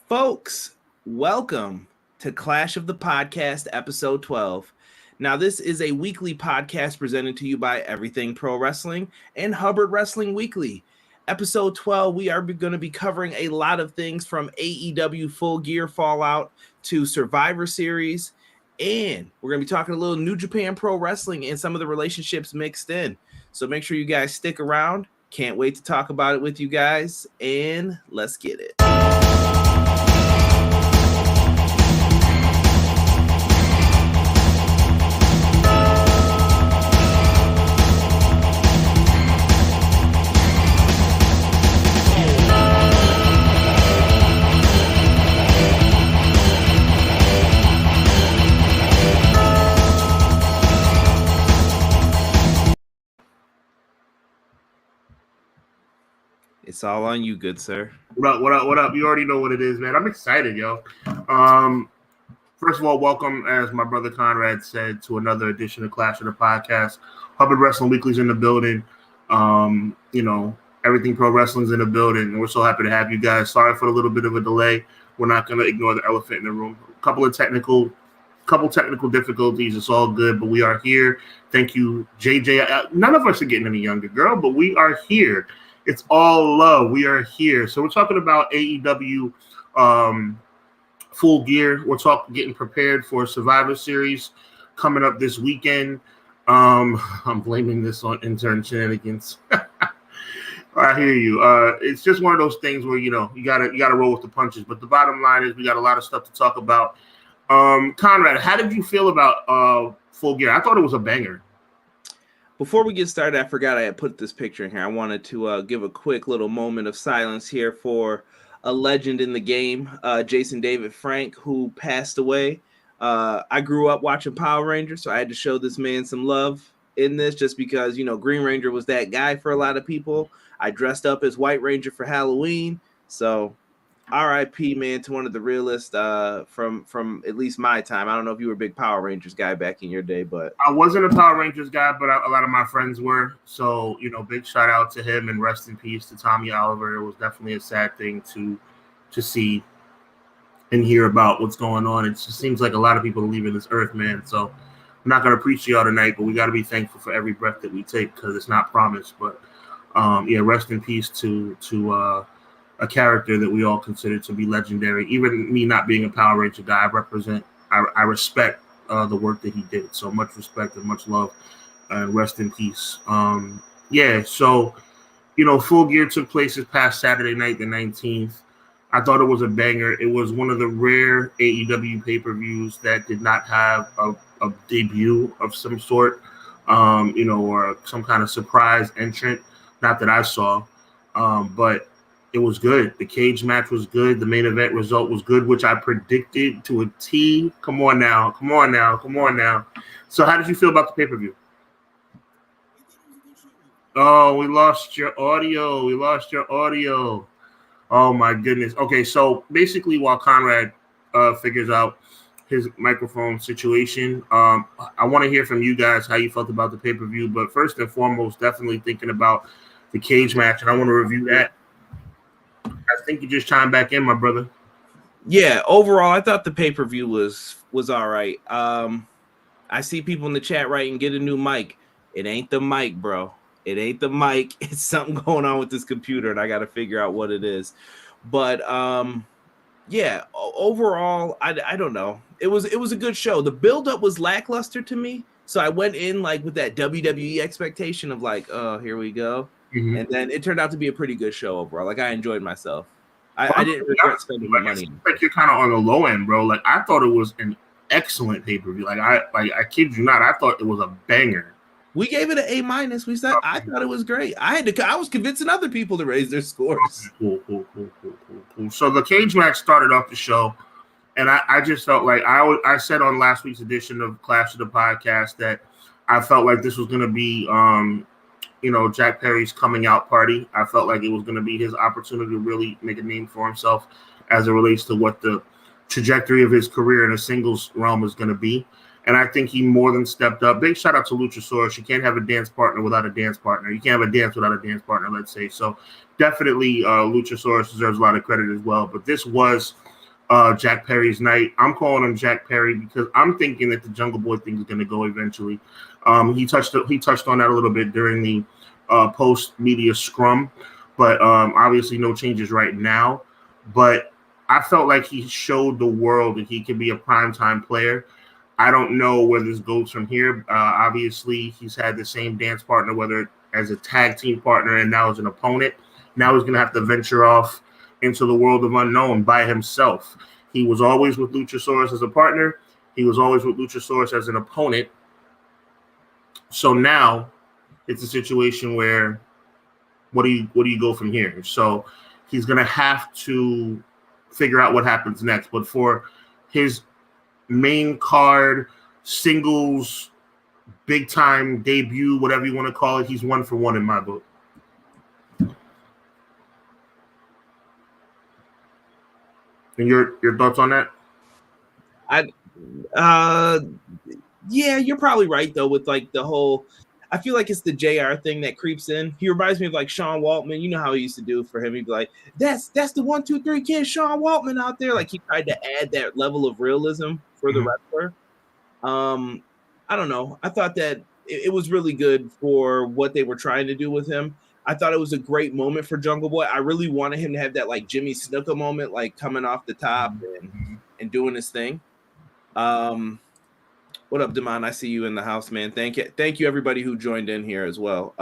Folks, welcome to Clash of the Podcast, episode 12. Now, this is a weekly podcast presented to you by Everything Pro Wrestling and Hubbard Wrestling Weekly. Episode 12, we are going to be covering a lot of things from AEW Full Gear Fallout to Survivor Series, and we're going to be talking a little New Japan Pro Wrestling and some of the relationships mixed in. So make sure you guys stick around. Can't wait to talk about it with you guys, and let's get it. It's all on you, good sir. What up? You already know what it is, man. I'm excited, yo. First of all, welcome, as my brother Conrad said, to another edition of Clash of the Podcast. Hubbard Wrestling Weekly's in the building. Everything Pro Wrestling's in the building, and we're so happy to have you guys. Sorry for a little bit of a delay. We're not going to ignore the elephant in the room. Couple technical difficulties. It's all good, but we are here. Thank you, JJ. None of us are getting any younger, girl, but we are here. It's all love. We are here. So we're talking about AEW Full Gear. We're getting prepared for Survivor Series coming up this weekend. I'm blaming this on intern shenanigans. I hear you. It's just one of those things where you gotta roll with the punches. But the bottom line is we got a lot of stuff to talk about. Conrad, how did you feel about Full Gear? I thought it was a banger. Before we get started, I forgot I had put this picture in here. I wanted to give a quick little moment of silence here for a legend in the game, Jason David Frank, who passed away. I grew up watching Power Rangers, so I had to show this man some love in this just because, Green Ranger was that guy for a lot of people. I dressed up as White Ranger for Halloween, so R.I.P. man to one of the realest from at least my time. I don't know if you were a big Power Rangers guy back in your day, but I wasn't a Power Rangers guy, but a lot of my friends were. So big shout out to him and rest in peace to Tommy Oliver. It was definitely a sad thing to see and hear about what's going on. It just seems like a lot of people are leaving this earth, man. So I'm not going to preach to y'all tonight, but we got to be thankful for every breath that we take because it's not promised. But rest in peace to a character that we all consider to be legendary. Even me not being a Power Ranger guy, I respect the work that he did. So much respect and much love, and rest in peace. So Full Gear took place this past Saturday night, the 19th. I thought it was a banger. It was one of the rare AEW pay-per-views that did not have a debut of some sort, or some kind of surprise entrant. Not that I saw, but it was good. The cage match was good. The main event result was good, which I predicted to a T. Come on now. So how did you feel about the pay-per-view? Oh, we lost your audio. Oh, my goodness. Okay, so basically while Conrad figures out his microphone situation, I want to hear from you guys how you felt about the pay-per-view. But first and foremost, definitely thinking about the cage match, and I want to review that. I think you just chimed back in, my brother. Yeah, overall, I thought the pay-per-view was all right. I see people in the chat writing, get a new mic. It ain't the mic, bro. It ain't the mic. It's something going on with this computer, and I got to figure out what it is. But, overall, I don't know. It was a good show. The build-up was lackluster to me, so I went in, with that WWE expectation of, oh, here we go. Mm-hmm. And then it turned out to be a pretty good show overall. I enjoyed myself. I didn't regret spending the money. You're kind of on the low end, bro. I thought it was an excellent pay-per-view. I kid you not. I thought it was a banger. We gave it an A-. We said I thought it was great. I was convincing other people to raise their scores. Cool. So the cage match started off the show, and I just felt like I said on last week's edition of Clash of the Podcast that I felt like this was going to be Jack Perry's coming out party. I felt like it was going to be his opportunity to really make a name for himself as it relates to what the trajectory of his career in a singles realm is going to be. And I think he more than stepped up. Big shout out to Luchasaurus. You can't have a dance partner without a dance partner. You can't have a dance without a dance partner, let's say. So definitely Luchasaurus deserves a lot of credit as well. But this was Jack Perry's night. I'm calling him Jack Perry because I'm thinking that the Jungle Boy thing is going to go eventually. He touched on that a little bit during the post media scrum, but obviously no changes right now. But I felt like he showed the world that he can be a primetime player. I don't know where this goes from here. Obviously, he's had the same dance partner, whether as a tag team partner and now as an opponent. Now he's going to have to venture off into the world of unknown by himself. He was always with Luchasaurus as a partner. He was always with Luchasaurus as an opponent. So now it's a situation where what do you go from here? So he's going to have to figure out what happens next. But for his main card, singles, big time debut, whatever you want to call it, he's 1 for 1 in my book. And your thoughts on that? Yeah, you're probably right though. With like the whole, I feel like it's the JR thing that creeps in. He reminds me of like Sean Waltman. You know how he used to do for him. He'd be like, "That's the 1, 2, 3 kid, Sean Waltman out there." Like he tried to add that level of realism for the wrestler. I don't know. I thought that it was really good for what they were trying to do with him. I thought it was a great moment for Jungle Boy. I really wanted him to have that like Jimmy Snuka moment, like coming off the top and doing his thing. What up, Damon? I see you in the house, man. Thank you everybody who joined in here as well.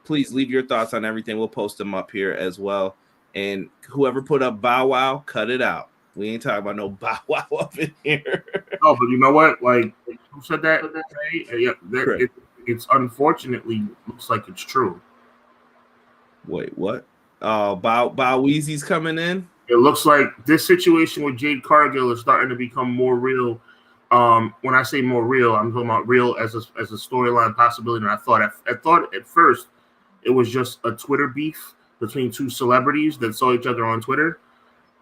Please leave your thoughts on everything. We'll post them up here as well. And whoever put up Bow Wow, cut it out. We ain't talking about no Bow Wow up in here. Oh, but you know what? Like, who said that? Yeah, it's unfortunately looks like it's true. Wait, what? Bow Weezy's coming in? It looks like this situation with Jade Cargill is starting to become more real. When I say more real, I'm talking about real as a storyline possibility. And I thought at first it was just a Twitter beef between two celebrities that saw each other on Twitter.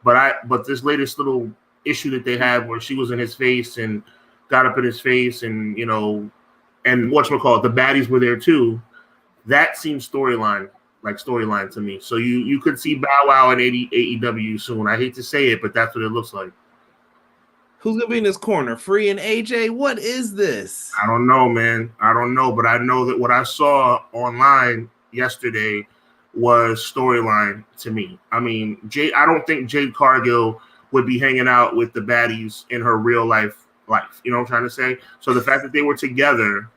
But this latest little issue that they had where she was in his face and got up in his face and, you know, and whatchamacallit, the baddies were there too. That seems storyline to me. So you could see Bow Wow in AEW soon. I hate to say it, but that's what it looks like. Who's going to be in this corner? Free and AJ? What is this? I don't know, man. I don't know, but I know that what I saw online yesterday was storyline to me. I mean, I don't think Jade Cargill would be hanging out with the baddies in her real life. You know what I'm trying to say? So the fact that they were together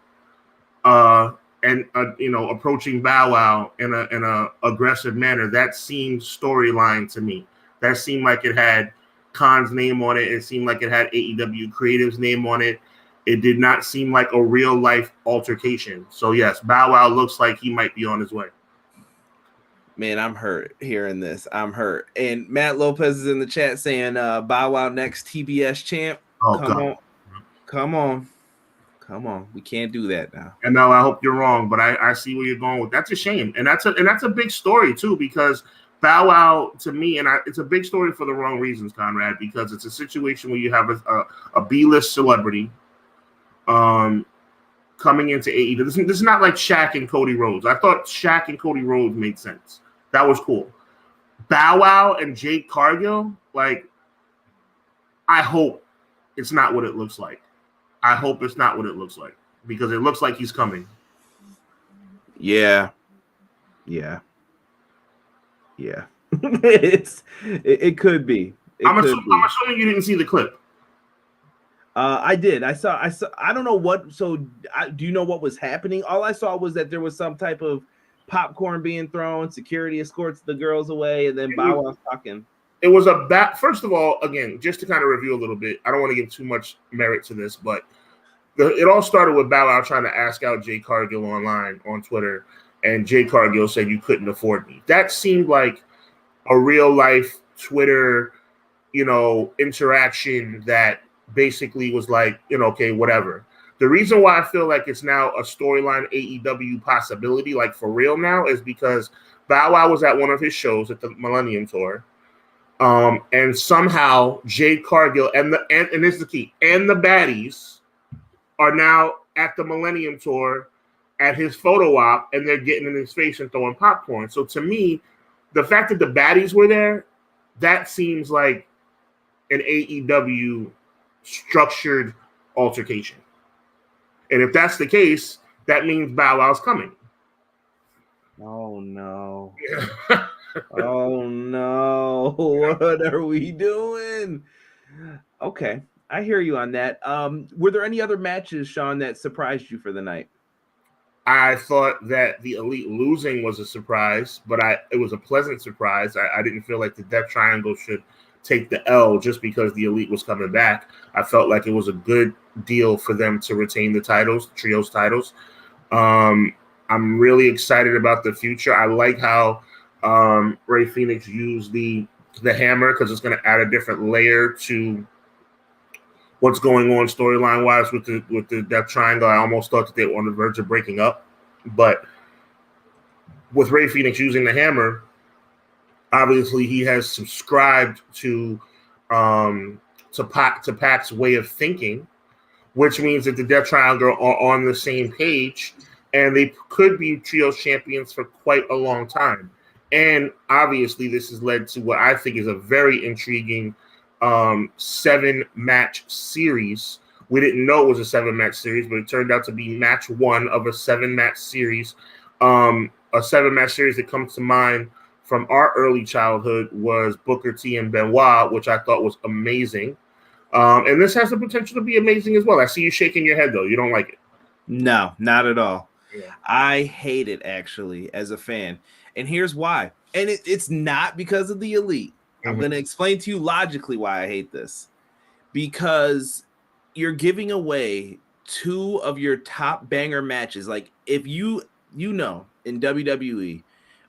and approaching Bow Wow in a aggressive manner, that seemed storyline to me. That seemed like it had Khan's name on it. It seemed like it had AEW Creative's name on it. It did not seem like a real life altercation. So yes, Bow Wow looks like he might be on his way. Man, I'm hurt hearing this. I'm hurt. And Matt Lopez is in the chat saying Bow Wow next TBS champ. Oh, Come on. We can't do that now. And now I hope you're wrong, but I see where you're going with. That's a shame. And that's a big story too, because Bow Wow, to me, it's a big story for the wrong reasons, Conrad, because it's a situation where you have a B-list celebrity coming into AEW. This is not like Shaq and Cody Rhodes. I thought Shaq and Cody Rhodes made sense. That was cool. Bow Wow and Jade Cargill, like, I hope it's not what it looks like. I hope it's not what it looks like, because it looks like he's coming. Yeah. It could be. I'm assuming you didn't see the clip. I did. I saw. I don't know what. So, do you know what was happening? All I saw was that there was some type of popcorn being thrown. Security escorts the girls away, and then Bow Wow talking. It was First of all, again, just to kind of review a little bit, I don't want to give too much merit to this, but it all started with Bow Wow trying to ask out Jade Cargill online on Twitter, and Jade Cargill said, "You couldn't afford me." That seemed like a real life Twitter, interaction that basically was like, okay, whatever. The reason why I feel like it's now a storyline AEW possibility, like for real now, is because Bow Wow was at one of his shows at the Millennium Tour. And somehow Jade Cargill and this is the key, and the baddies are now at the Millennium Tour at his photo op, and they're getting in his face and throwing popcorn. So to me, the fact that the baddies were there, that seems like an AEW structured altercation. And if that's the case, that means Bow Wow's coming. Oh no. Oh no. What are we doing? Okay. I hear you on that. Were there any other matches, Sean, that surprised you for the night? I thought that the Elite losing was a surprise, but it was a pleasant surprise. I didn't feel like the Death Triangle should take the L just because the Elite was coming back. I felt like it was a good deal for them to retain the titles, the trios titles. I'm really excited about the future. I like how Rey Fenix used the hammer because it's going to add a different layer to what's going on storyline wise with the Death Triangle. I almost thought that they were on the verge of breaking up, but with Rey Fenix using the hammer, obviously he has subscribed to Pac's way of thinking, which means that the Death Triangle are on the same page, and they could be trios champions for quite a long time. And obviously, this has led to what I think is a very intriguing 7-match series. We didn't know it was a 7-match series, but it turned out to be match 1 of a 7-match series. A 7-match series that comes to mind from our early childhood was Booker T and Benoit, which I thought was amazing. And this has the potential to be amazing as well. I see you shaking your head, though. You don't like it. No, not at all. Yeah. I hate it, actually, as a fan. And here's why. And it's not because of the Elite. I'm going to explain to you logically why I hate this. Because you're giving away 2 of your top banger matches. Like, if you know, in WWE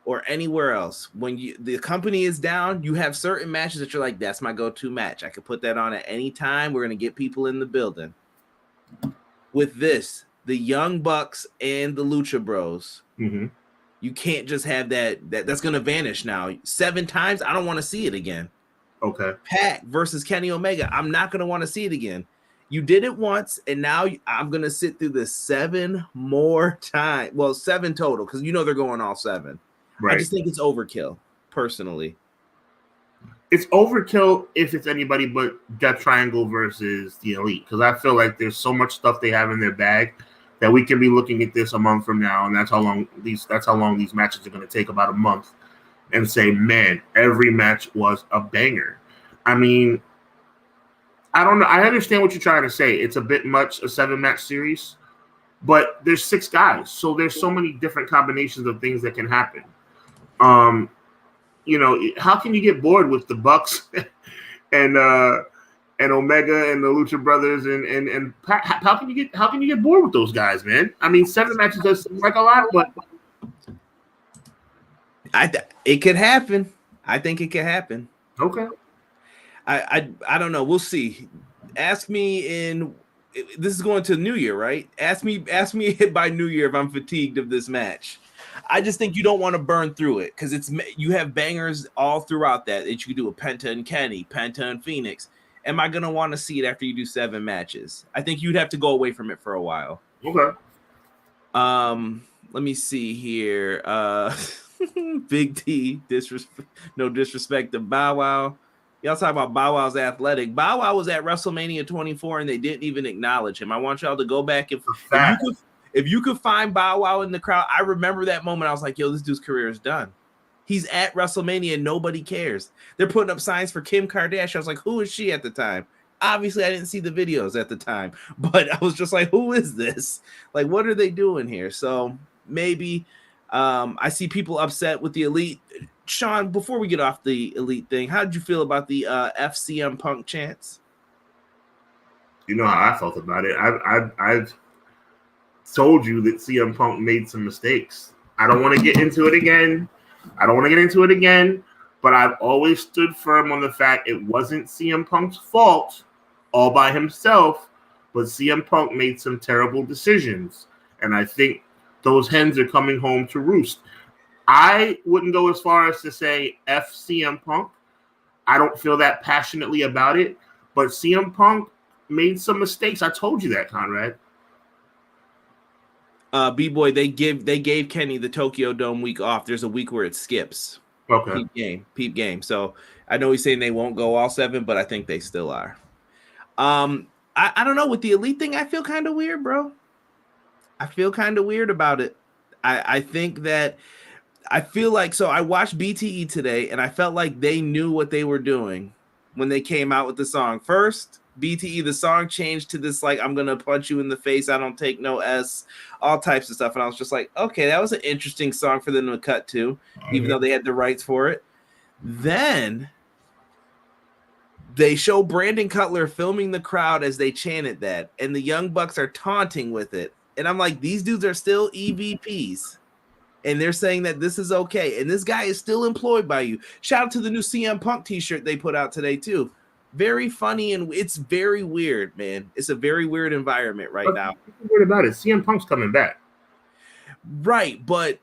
or anywhere else, when the company is down, you have certain matches that you're like, that's my go-to match. I could put that on at any time. We're going to get people in the building. With this, the Young Bucks and the Lucha Bros, you can't just have that's going to vanish now. 7 times, I don't want to see it again. Okay. Pac versus Kenny Omega, I'm not going to want to see it again. You did it once, and now I'm going to sit through this 7 more times. Well, 7 total, because they're going all 7. Right. I just think it's overkill, personally. It's overkill if it's anybody but Death Triangle versus the Elite, because I feel like there's so much stuff they have in their bag that we can be looking at this a month from now, and that's how long these matches are going to take, about a month, and say, man, every match was a banger. I mean, I don't know. I understand what you're trying to say. It's a bit much, a 7-match series, but there's 6 guys, so there's so many different combinations of things that can happen. How can you get bored with the Bucks and Omega and the Lucha Brothers and how can you get bored with those guys, man? I mean, 7 matches does seem like a lot, but it could happen. I think it could happen. Okay. I don't know. We'll see. Ask me this is going to New Year, right? Ask me by New Year if I'm fatigued of this match. I just think you don't want to burn through it because you have bangers all throughout that you could do a Penta and Kenny, Penta and Phoenix. Am I going to want to see it after you do 7 matches? I think you'd have to go away from it for a while. Okay. Let me see here. Big T, no disrespect to Bow Wow. Y'all talk about Bow Wow's athletic. Bow Wow was at WrestleMania 24 and they didn't even acknowledge him. I want y'all to go back if you could find Bow Wow in the crowd. I remember that moment. I was like, yo, this dude's career is done. He's at WrestleMania and nobody cares. They're putting up signs for Kim Kardashian. I was like, who is she at the time? Obviously, I didn't see the videos at the time, but I was just like, who is this? Like, what are they doing here? So maybe I see people upset with the Elite. Sean, before we get off the Elite thing, how did you feel about the FCM Punk chants? You know how I felt about it. I've told you that CM Punk made some mistakes. I don't want to get into it again, but I've always stood firm on the fact it wasn't CM Punk's fault all by himself, but CM Punk made some terrible decisions. And I think those hens are coming home to roost. I wouldn't go as far as to say F CM Punk. I don't feel that passionately about it, but CM Punk made some mistakes. I told you that, Conrad. B-Boy, they gave Kenny the Tokyo Dome week off. There's a week where it skips. Okay. Peep game. So I know he's saying they won't go all 7, but I think they still are. I don't know, with the elite thing, I feel kind of weird, bro. I feel kind of weird about it. I think that I feel like, so I watched BTE today and I felt like they knew what they were doing when they came out with the song. First, BTE, the song changed to this, like, I'm going to punch you in the face, I don't take no S, all types of stuff. And I was just like, okay, that was an interesting song for them to cut to, even though they had the rights for it. Then they show Brandon Cutler filming the crowd as they chanted that, and the Young Bucks are taunting with it. And I'm like, these dudes are still EVPs. And they're saying that this is okay. And this guy is still employed by you. Shout out to the new CM Punk t-shirt they put out today, too. Very funny, and it's very weird, man. It's a very weird environment right now. What's weird about it? CM Punk's coming back. Right, but...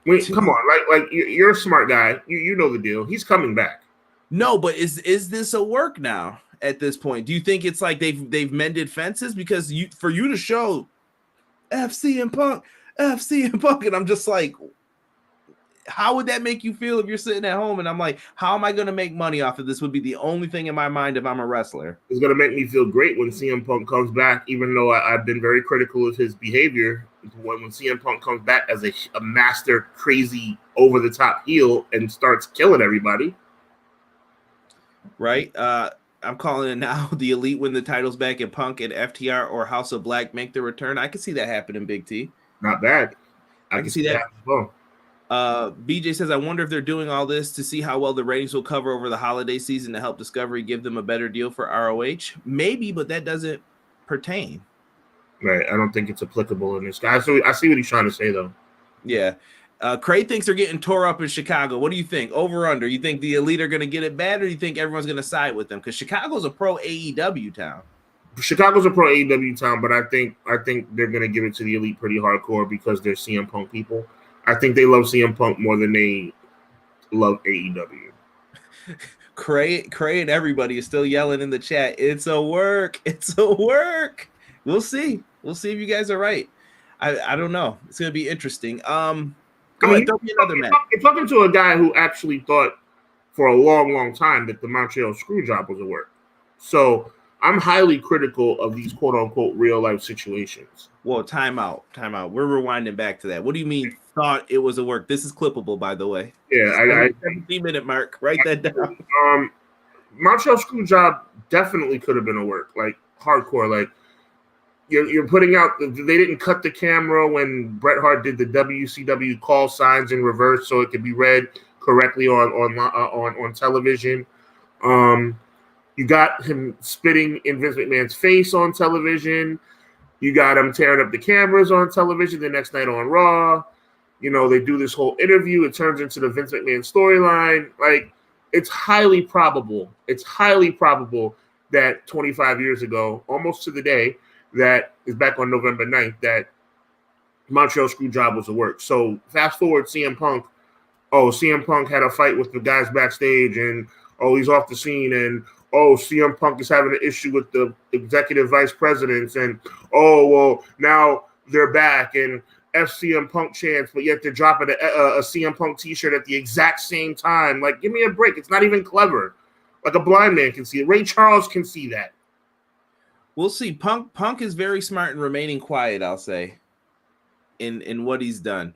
Wait, come on. Like you're a smart guy. You know the deal. He's coming back. No, but is this a work now at this point? Do you think it's like they've mended fences? Because for you to show CM Punk, and I'm just like, how would that make you feel if you're sitting at home and I'm like, how am I going to make money off of this? Would be the only thing in my mind if I'm a wrestler. It's going to make me feel great when CM Punk comes back, even though I've been very critical of his behavior. When CM Punk comes back as a master, crazy, over-the-top heel and starts killing everybody. Right? I'm calling it now. The Elite win the titles back, and Punk and FTR or House of Black make their return. I can see that happening, Big T. Not bad. I can see that as well. BJ says, I wonder if they're doing all this to see how well the ratings will cover over the holiday season to help Discovery give them a better deal for ROH. Maybe, but that doesn't pertain. Right. I don't think it's applicable in this guy. So I see what he's trying to say, though. Yeah. Craig thinks they're getting tore up in Chicago. What do you think? Over under? You think the Elite are going to get it bad, or do you think everyone's going to side with them? Because Chicago's a pro AEW town. Chicago's a pro AEW town, but I think they're going to give it to the Elite pretty hardcore because they're CM Punk people. I think they love CM Punk more than they love AEW. Cray and everybody is still yelling in the chat. It's a work. It's a work. We'll see. We'll see if you guys are right. I don't know. It's going to be interesting. You're talking to a guy who actually thought for a long, long time that the Montreal Screwjob was a work. So I'm highly critical of these quote-unquote real-life situations. Whoa, time out. We're rewinding back to that. What do you mean thought it was a work? This is clippable, by the way. Yeah, 17-minute mark. Write that down. Montreal Screwjob definitely could have been a work, like hardcore. Like you're putting out. They didn't cut the camera when Bret Hart did the WCW call signs in reverse, so it could be read correctly on television. You got him spitting in Vince McMahon's face on television. You got him tearing up the cameras on television the next night on Raw. You know, they do this whole interview. It turns into the Vince McMahon storyline. Like, it's highly probable. It's highly probable that 25 years ago, almost to the day, that is back on November 9th, that Montreal Screwjob was a work. So fast forward CM Punk. Oh, CM Punk had a fight with the guys backstage, and he's off the scene, and CM Punk is having an issue with the executive vice presidents, and now they're back, and FCM Punk chants, but yet they're dropping a CM Punk t-shirt at the exact same time. Like, give me a break. It's not even clever. Like, a blind man can see it. Ray Charles can see that. We'll see. Punk is very smart in remaining quiet, I'll say, in what he's done.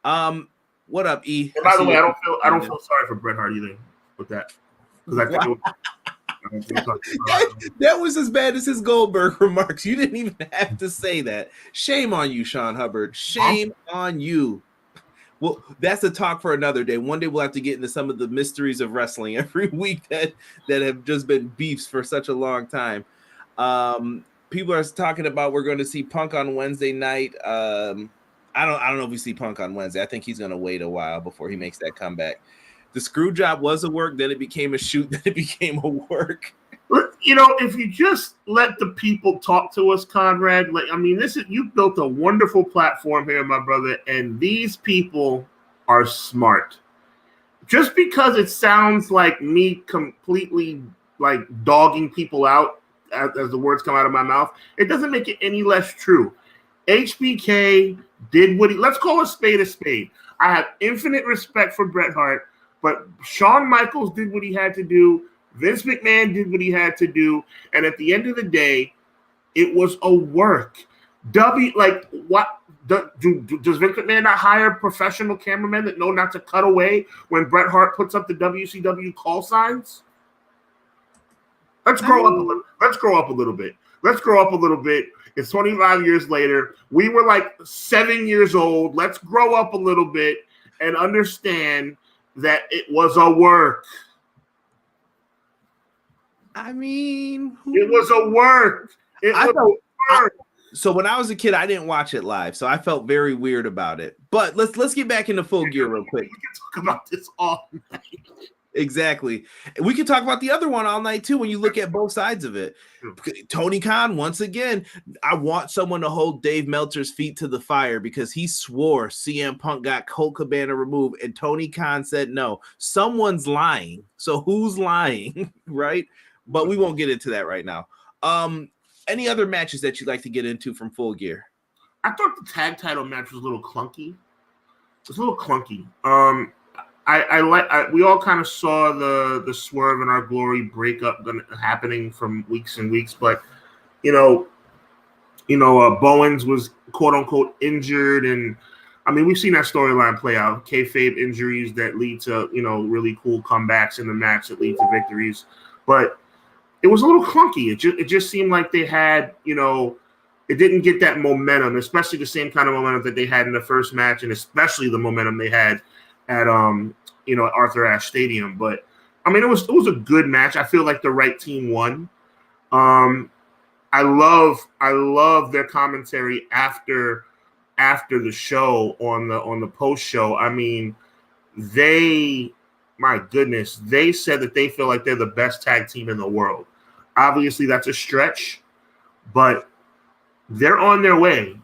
What up, E? And by the way, I don't feel sorry for Bret Hart either with that, because I think that was as bad as his Goldberg remarks. You didn't even have to say that. Shame on you, Sean Hubbard. Shame on you. Well, that's a talk for another day. One day we'll have to get into some of the mysteries of wrestling every week that have just been beefs for such a long time. People are talking about we're going to see Punk on Wednesday night. I don't know if we see Punk on Wednesday. I think he's going to wait a while before he makes that comeback. The screw job was a work, then it became a shoot, then it became a work. You know, if you just let the people talk to us, Conrad, you built a wonderful platform here, my brother, and these people are smart. Just because it sounds like me completely like dogging people out as the words come out of my mouth, it doesn't make it any less true. HBK did let's call a spade a spade. I have infinite respect for Bret Hart, But Shawn Michaels did what he had to do. Vince McMahon did what he had to do. And at the end of the day, it was a work. What does Vince McMahon not hire professional cameramen that know not to cut away when Bret Hart puts up the WCW call signs? Let's grow up a little. Let's grow up a little bit. Let's grow up a little bit. It's 25 years later. We were like 7 years old. Let's grow up a little bit and understand that it was a work. I mean, it was a work. So when I was a kid, I didn't watch it live, so I felt very weird about it. But let's get back into Full Gear real quick. We can talk about this all night. Exactly. We could talk about the other one all night too when you look at both sides of it. Tony Khan, once again, I want someone to hold Dave Meltzer's feet to the fire because he swore CM Punk got Colt Cabana removed and Tony Khan said no. Someone's lying. So who's lying, right? But we won't get into that right now. Any other matches that you'd like to get into from Full Gear? I thought the tag title match was a little clunky. It was a little clunky. We all kind of saw the Swerve and Our Glory breakup happening from weeks and weeks, but Bowens was quote unquote injured, and I mean we've seen that storyline play out. Kayfabe injuries that lead to really cool comebacks in the match that lead to victories, but it was a little clunky. It just seemed like they had it didn't get that momentum, especially the same kind of momentum that they had in the first match, and especially the momentum they had at Arthur Ashe Stadium. But I mean, it was a good match. I feel like the right team won. I love their commentary after the show on the post show. I mean, my goodness, they said that they feel like they're the best tag team in the world. Obviously, that's a stretch, but they're on their way.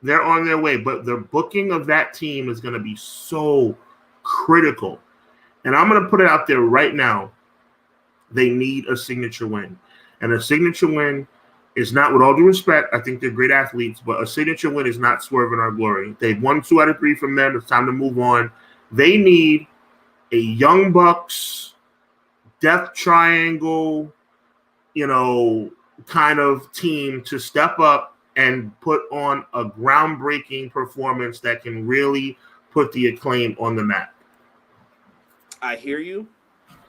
They're on their way. But the booking of that team is going to be so critical. And I'm going to put it out there right now. They need a signature win. And a signature win is not, with all due respect, I think they're great athletes, but a signature win is not Swerve and Our Glory. They've won 2 out of 3 from them. It's time to move on. They need a Young Bucks, Death Triangle, kind of team to step up and put on a groundbreaking performance that can really put the Acclaim on the map. I hear you.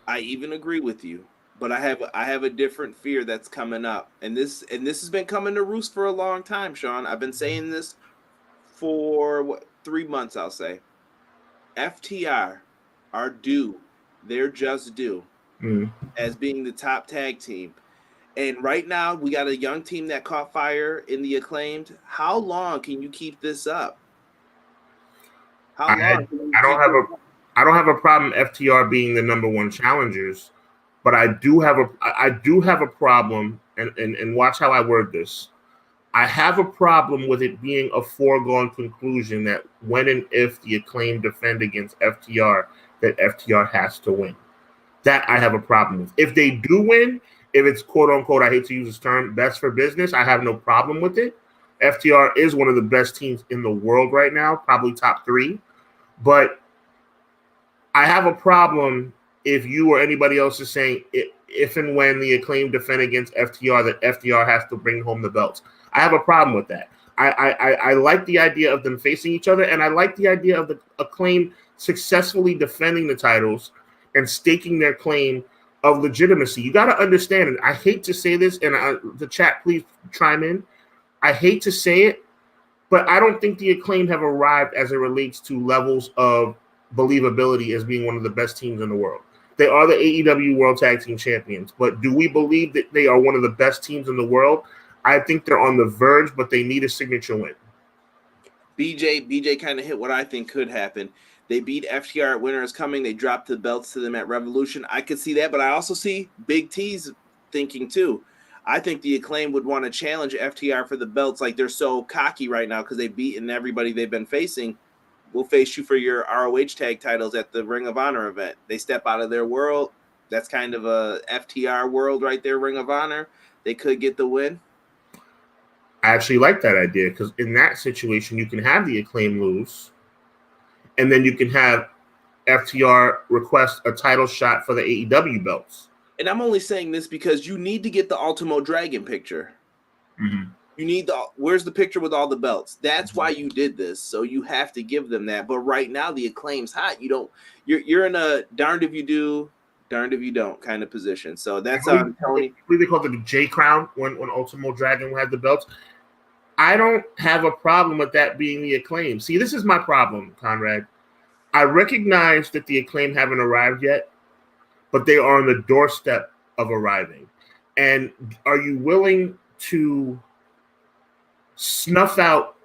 I even agree with you. But I have a different fear that's coming up. And this has been coming to roost for a long time, Sean. I've been saying this for 3 months, I'll say. FTR are due. They're just due as being the top tag team. And right now, we got a young team that caught fire in the Acclaimed. How long can you keep this up? I don't have a problem FTR being the number one challengers, but I do have a problem, and watch how I word this. I have a problem with it being a foregone conclusion that when and if the Acclaimed defend against FTR, that FTR has to win. That I have a problem with. If they do win, if it's quote unquote, I hate to use this term, best for business, I have no problem with it. FTR is one of the best teams in the world right now, probably top 3. But I have a problem if you or anybody else is saying if and when the Acclaim defend against FTR, that FTR has to bring home the belts. I have a problem with that. I like the idea of them facing each other, and I like the idea of the Acclaim successfully defending the titles and staking their claim of legitimacy. You got to understand, and I hate to say this, and the chat, please chime in. I hate to say it, but I don't think the Acclaim have arrived as it relates to levels of believability as being one of the best teams in the world. They are the AEW World Tag Team Champions, but do we believe that they are one of the best teams in the world? I think they're on the verge, but they need a signature win. BJ kind of hit what I think could happen. They beat FTR at Winter is Coming. They dropped the belts to them at Revolution. I could see that, but I also see Big T's thinking too. I think the Acclaim would want to challenge FTR for the belts. Like, they're so cocky right now because they've beaten everybody they've been facing. We'll face you for your ROH tag titles at the Ring of Honor event. They step out of their world. That's kind of a FTR world right there, Ring of Honor. They could get the win. I actually like that idea because in that situation, you can have the Acclaim lose, and then you can have FTR request a title shot for the AEW belts. And I'm only saying this because you need to get the Ultimo Dragon picture. Mm-hmm. You need where's the picture with all the belts? That's why you did this. So you have to give them that. But right now the Acclaim's hot. You're in a darned if you do, darned if you don't kind of position. So that's on Tony. I believe they called it the J Crown when Ultimo Dragon had the belts. I don't have a problem with that being the Acclaim. See, this is my problem, Conrad. I recognize that the Acclaim haven't arrived yet, but they are on the doorstep of arriving. And are you willing to snuff out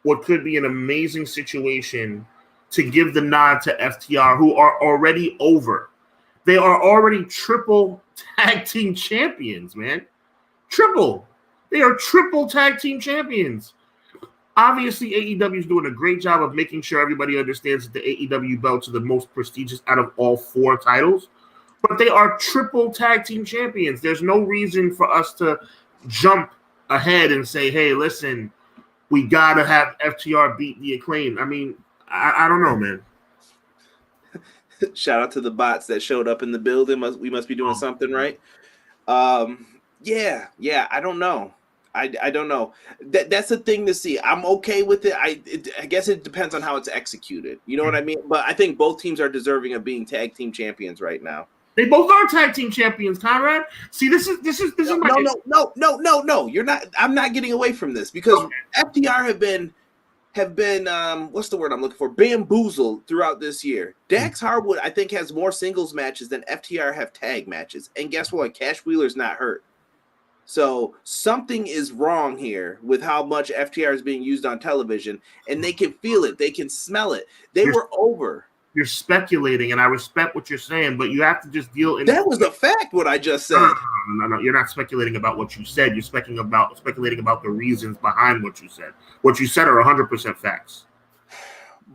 what could be an amazing situation to give the nod to FTR, who are already over? They are already triple tag team champions, man. Triple. They are triple tag team champions. Obviously, AEW is doing a great job of making sure everybody understands that the AEW belts are the most prestigious out of all 4 titles. But they are triple tag team champions. There's no reason for us to jump ahead and say, hey, listen, we got to have FTR beat the Acclaim. I mean, I don't know, man. Shout out to the bots that showed up in the building. We must be doing something right. Yeah, I don't know. I don't know. That's the thing to see. I'm okay with it. I guess it depends on how it's executed. You know what I mean? But I think both teams are deserving of being tag team champions right now. They both are tag team champions, Conrad. See, this is no. You're not. I'm not getting away from this because FTR have been what's the word I'm looking for? Bamboozled throughout this year. Dax Harwood, I think, has more singles matches than FTR have tag matches. And guess what? Cash Wheeler's not hurt. So something is wrong here with how much FTR is being used on television, and they can feel it. They can smell it. They were over. You're speculating, and I respect what you're saying, but you have to just deal in. That was a fact, what I just said. No. You're not speculating about what you said. You're speculating about the reasons behind what you said. What you said are 100% facts.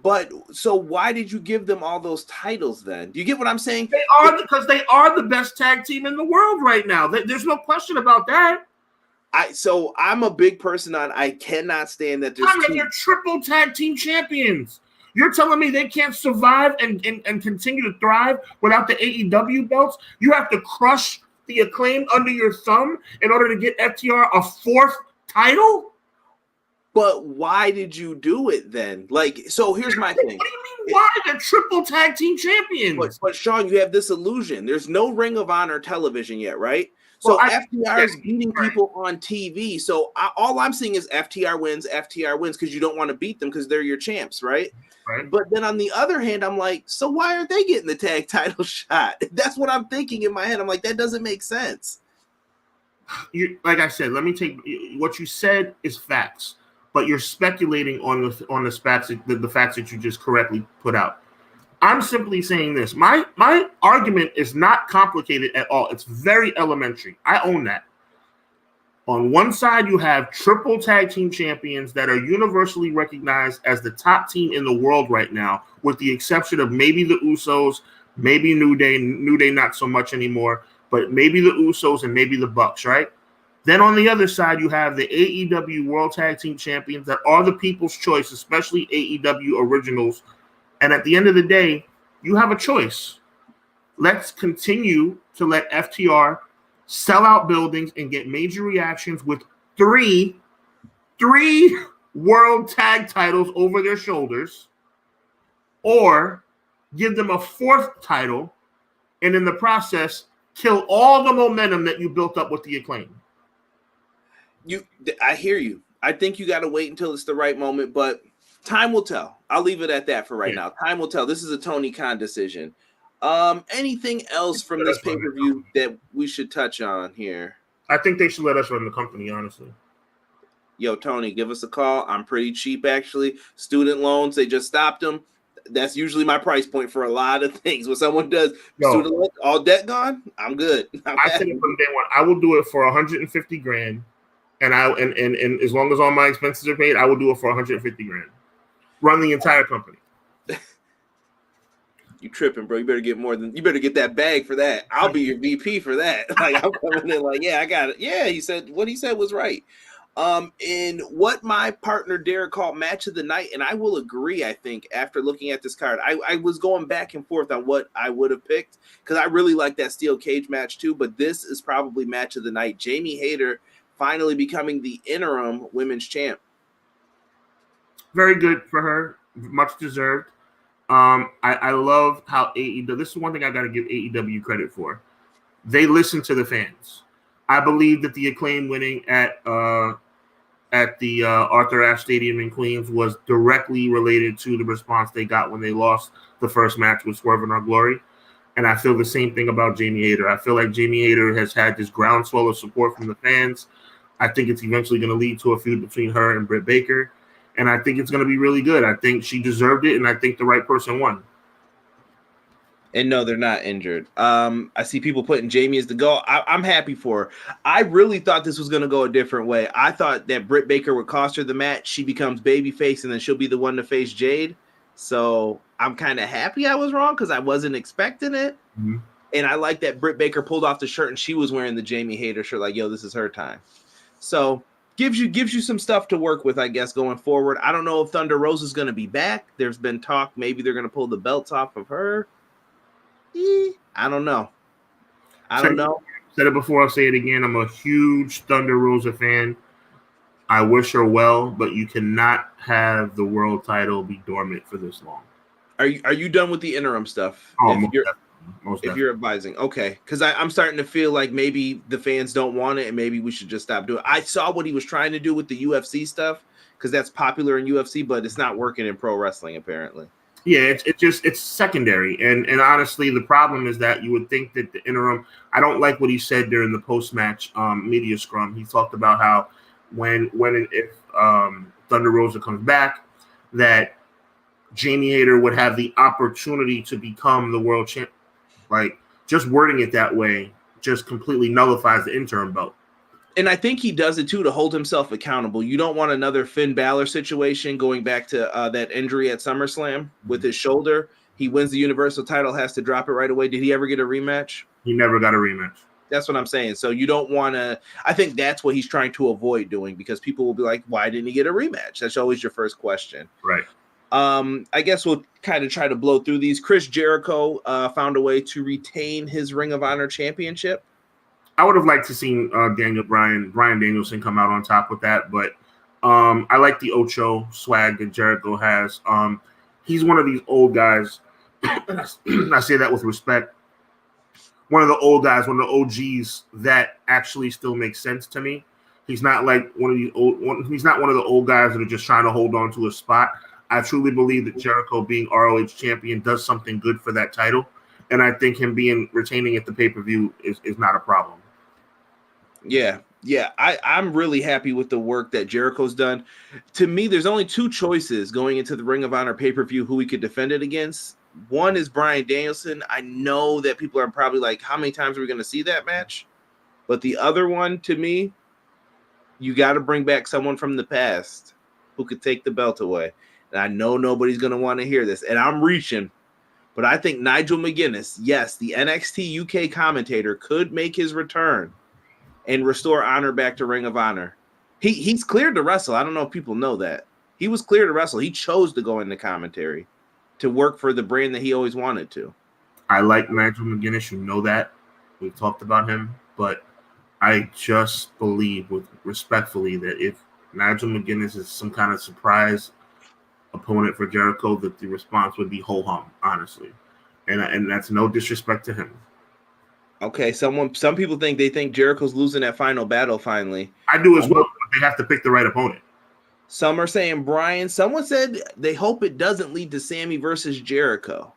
But so why did you give them all those titles then? Do you get what I'm saying? They are because they are the best tag team in the world right now. There's no question about that. So I'm a big person on. I cannot stand that. They're triple tag team champions. You're telling me they can't survive and continue to thrive without the AEW belts? You have to crush the Acclaim under your thumb in order to get FTR a 4th title? But why did you do it then? So here's my thing. What do you mean why? They're triple tag team champions. But Sean, you have this illusion. There's no Ring of Honor television yet, right? So FTR is beating people on TV. So all I'm seeing is FTR wins because you don't want to beat them because they're your champs, right? Right. But then on the other hand, I'm like, so why aren't they getting the tag title shot? That's what I'm thinking in my head. I'm like, that doesn't make sense. Like I said, let me take what you said is facts, but you're speculating on the facts that you just correctly put out. I'm simply saying this. My argument is not complicated at all. It's very elementary. I own that. On one side, you have triple tag team champions that are universally recognized as the top team in the world right now, with the exception of maybe the Usos, maybe New Day. New Day not so much anymore, but maybe the Usos and maybe the Bucks, right? Then on the other side, you have the AEW World Tag Team Champions that are the people's choice, especially AEW originals. And at the end of the day, you have a choice. Let's continue to let FTR sell out buildings and get major reactions with three world tag titles over their shoulders, or give them a 4th title and in the process kill all the momentum that you built up with the Acclaim. I hear you. I think you got to wait until it's the right moment, but time will tell. I'll leave it at that for right now. Time will tell. This is a Tony Khan decision. Anything else from this pay-per-view that we should touch on here? I think they should let us run the company, honestly. Yo, Tony, give us a call. I'm pretty cheap, actually. Student loans, they just stopped them. That's usually my price point for a lot of things. When someone does student loans, all debt gone, I'm good. I said it from day one. I will do it for $150,000, and as long as all my expenses are paid, I will do it for $150,000. Run the entire company. You tripping, bro. You better get that bag for that. I'll be your VP for that. Like, I'm coming in like, yeah, I got it. Yeah, what he said was right. In what my partner Derek called match of the night, and I will agree, I think, after looking at this card, I was going back and forth on what I would have picked because I really like that steel cage match too, but this is probably match of the night. Jamie Hayter finally becoming the interim women's champ. Very good for her. Much deserved. I love how AEW, this is one thing I got to give AEW credit for. They listen to the fans. I believe that the Acclaim winning at the Arthur Ashe Stadium in Queens was directly related to the response they got when they lost the first match with Swerve in Our Glory. And I feel the same thing about Jamie Hayter. I feel like Jamie Hayter has had this groundswell of support from the fans. I think it's eventually going to lead to a feud between her and Britt Baker. And I think it's going to be really good. I think she deserved it, and I think the right person won. And no, they're not injured. I see people putting Jamie as the goal. I'm happy for her. I really thought this was going to go a different way. I thought that Britt Baker would cost her the match. She becomes babyface, and then she'll be the one to face Jade. So I'm kind of happy I was wrong because I wasn't expecting it. Mm-hmm. And I like that Britt Baker pulled off the shirt, and she was wearing the Jamie Hayter shirt. Like, yo, this is her time. So gives you some stuff to work with, I guess, going forward. I don't know if Thunder Rosa is going to be back. There's been talk maybe they're going to pull the belts off of her. I don't know. Said it before, I'll say it again. I'm a huge Thunder Rosa fan. I wish her well, but you cannot have the world title be dormant for this long. Are you done with the interim stuff? Oh, most definitely. If you're advising, okay, because I'm starting to feel like maybe the fans don't want it, and maybe we should just stop doing it. I saw what he was trying to do with the UFC stuff because that's popular in UFC, but it's not working in pro wrestling apparently. Yeah, it's secondary, and honestly, the problem is that you would think that the interim. I don't like what he said during the post-match media scrum. He talked about how when and if Thunder Rosa comes back, that Jamie Hayter would have the opportunity to become the world champ. Like, just wording it that way just completely nullifies the interim belt. And I think he does it, too, to hold himself accountable. You don't want another Finn Balor situation going back to that injury at SummerSlam with his shoulder. He wins the Universal title, has to drop it right away. Did he ever get a rematch? He never got a rematch. That's what I'm saying. So you don't want to – I think that's what he's trying to avoid doing because people will be like, why didn't he get a rematch? That's always your first question. Right. I guess we'll kind of try to blow through these. Chris Jericho found a way to retain his Ring of Honor championship. I would have liked to see Brian Danielson come out on top with that, but I like the Ocho swag that Jericho has. He's one of these old guys, and I say that with respect. One of the old guys, one of the OGs that actually still makes sense to me. He's not like he's not one of the old guys that are just trying to hold on to a spot. I truly believe that Jericho being ROH champion does something good for that title, and I think him retaining at the pay-per-view is not a problem. Yeah. I'm really happy with the work that Jericho's done. To me, there's only two choices going into the Ring of Honor pay-per-view who we could defend it against. One is Bryan Danielson. I know that people are probably like, how many times are we going to see that match? But the other one, to me, you got to bring back someone from the past who could take the belt away. And I know nobody's going to want to hear this. And I'm reaching. But I think Nigel McGuinness, yes, the NXT UK commentator, could make his return and restore honor back to Ring of Honor. He's cleared to wrestle. I don't know if people know that. He was cleared to wrestle. He chose to go into commentary to work for the brand that he always wanted to. I like Nigel McGuinness. You know that. We've talked about him. But I just believe respectfully that if Nigel McGuinness is some kind of surprise opponent for Jericho, that the response would be ho-hum, honestly. And that's no disrespect to him. Okay, some people think Jericho's losing that final battle finally. I do as well, but they have to pick the right opponent. Some are saying Bryan. Someone said they hope it doesn't lead to Sammy versus Jericho.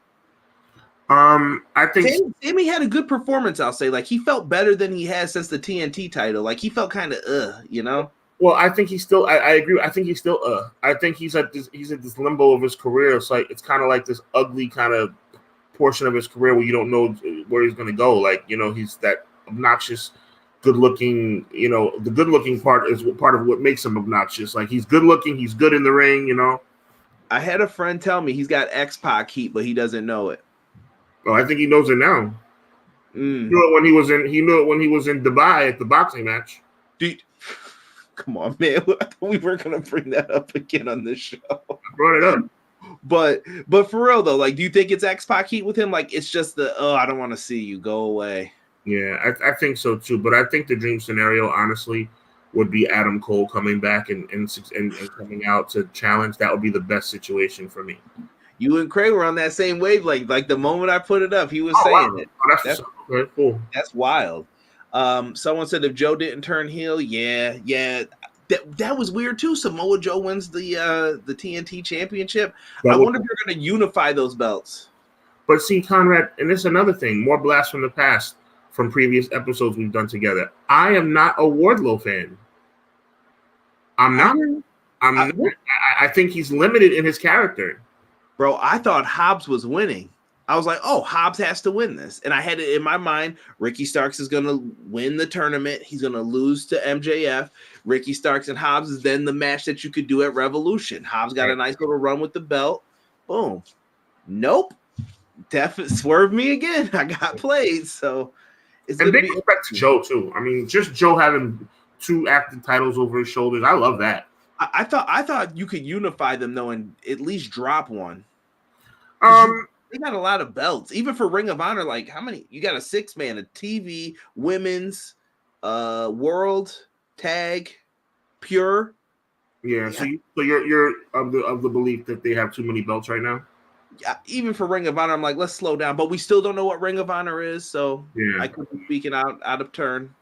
I think Sammy had a good performance, I'll say. Like, he felt better than he has since the TNT title. Like, he felt kind of you know? Well, I think he's still I agree. I think he's still I think he's at this limbo of his career. It's like it's kind of like this ugly kind of portion of his career where you don't know where he's going to go. Like, you know, he's that obnoxious, good-looking, you know, the good-looking part is part of what makes him obnoxious. Like, he's good-looking, he's good in the ring, you know. I had a friend tell me he's got X-Pac heat, but he doesn't know it. Oh, I think he knows it now. He knew it when he was in Dubai at the boxing match. Come on, man. I thought we weren't gonna bring that up again on this show. I brought it up. But for real though, like, do you think it's X-Pac heat with him? Like, it's just I don't want to see you, go away. Yeah, I think so too. But I think the dream scenario, honestly, would be Adam Cole coming back and coming out to challenge. That would be the best situation for me. You and Craig were on that same wavelength. Like, the moment I put it up, he was saying it. Oh, that's very cool. That's wild. Someone said if Joe didn't turn heel, yeah. That was weird too. Samoa Joe wins the TNT championship. I wonder if you're going to unify those belts. But see, Conrad, and this is another thing, more blast from the past from previous episodes we've done together. I am not a Wardlow fan. I'm not. I think he's limited in his character. Bro, I thought Hobbs was winning. I was like, oh, Hobbs has to win this. And I had it in my mind, Ricky Starks is going to win the tournament. He's going to lose to MJF. Ricky Starks and Hobbs is then the match that you could do at Revolution. Hobbs got a nice little run with the belt. Boom. Nope. Definitely swerved me again. I got played. So it's and big respect to Joe, too. I mean, just Joe having 2 active titles over his shoulders. I love that. I thought you could unify them, though, and at least drop one. They got a lot of belts, even for Ring of Honor. Like, how many? You got a 6-man, a TV, women's, world, tag, pure. Yeah. So you're of the belief that they have too many belts right now. Yeah. Even for Ring of Honor, I'm like, let's slow down. But we still don't know what Ring of Honor is, so I could be speaking out of turn.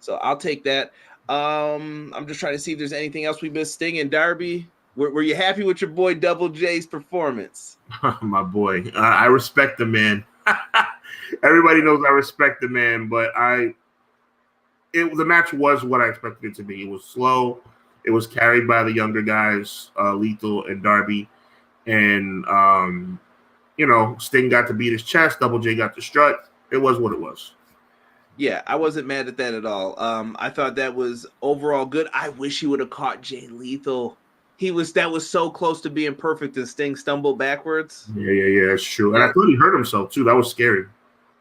So I'll take that. I'm just trying to see if there's anything else we missed. Sting and Darby. Were you happy with your boy Double J's performance? My boy, I respect the man. Everybody knows I respect the man, but the match was what I expected it to be. It was slow. It was carried by the younger guys, Lethal and Darby, and Sting got to beat his chest. Double J got to strut. It was what it was. Yeah, I wasn't mad at that at all. I thought that was overall good. I wish he would have caught Jay Lethal. That was so close to being perfect, and Sting stumbled backwards. Yeah, that's true. And I thought he hurt himself too. That was scary.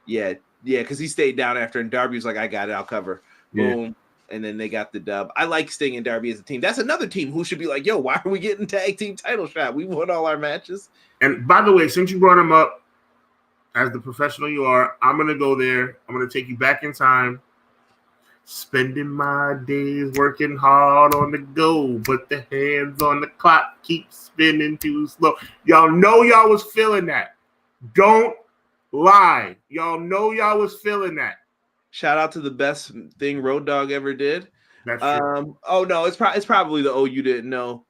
Yeah, because he stayed down after, and Darby was like, "I got it, I'll cover." Boom, and then they got the dub. I like Sting and Darby as a team. That's another team who should be like, "Yo, why are we getting tag team title shot? We won all our matches." And by the way, since you brought him up, as the professional you are, I'm gonna go there. I'm gonna take you back in time. Spending my days working hard on the go, but the hands on the clock keep spinning too slow. Y'all know y'all was feeling that. Don't lie. Y'all know y'all was feeling that. Shout out to the best thing Road Dogg ever did. That's true. Oh no, it's probably the you didn't know.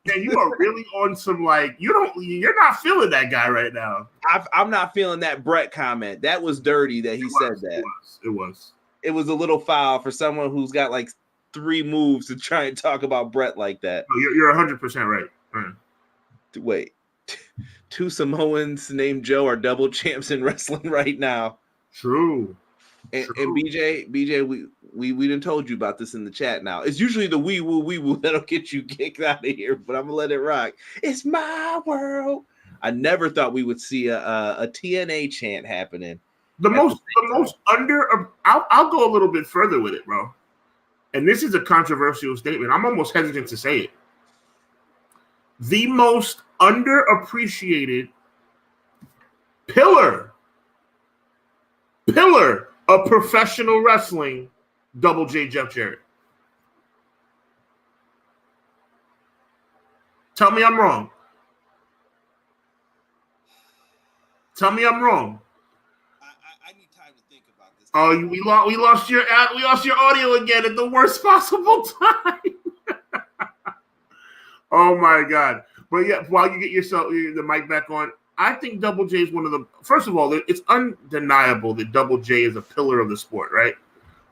Man, you are really on some you're not feeling that guy right now. I'm not feeling that Brett comment. That was dirty that he said that. It was a little foul for someone who's got like 3 moves to try and talk about Brett like that. No, you're 100% right. Wait, 2 Samoans named Joe are double champs in wrestling right now. True. And BJ, we done told you about this in the chat now. It's usually the wee woo that'll get you kicked out of here, but I'm gonna let it rock. It's my world. I never thought we would see a TNA chant happening. The most under. I'll go a little bit further with it, bro. And this is a controversial statement. I'm almost hesitant to say it. The most underappreciated pillar of professional wrestling, Double J Jeff Jarrett. Tell me I'm wrong. Tell me I'm wrong. I need time to think about this. Oh, we lost your audio again at the worst possible time. Oh my God! But yeah, while you get the mic back on, I think Double J is one of the. First of all, it's undeniable that Double J is a pillar of the sport, right?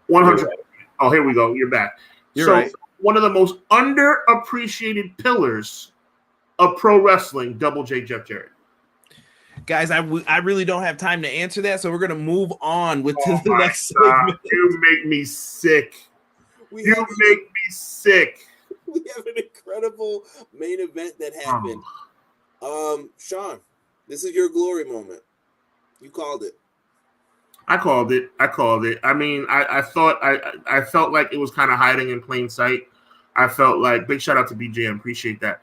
100. Right. Oh, here we go. You're back. You're right. One of the most underappreciated pillars of pro wrestling, Double J Jeff Jarrett. Guys, I really don't have time to answer that, so we're gonna move on with the next segment. You make me sick. We have an incredible main event that happened. Sean, this is your glory moment. You called it. I called it. I mean, I thought I felt like it was kind of hiding in plain sight. I felt like big shout out to BJ. I appreciate that.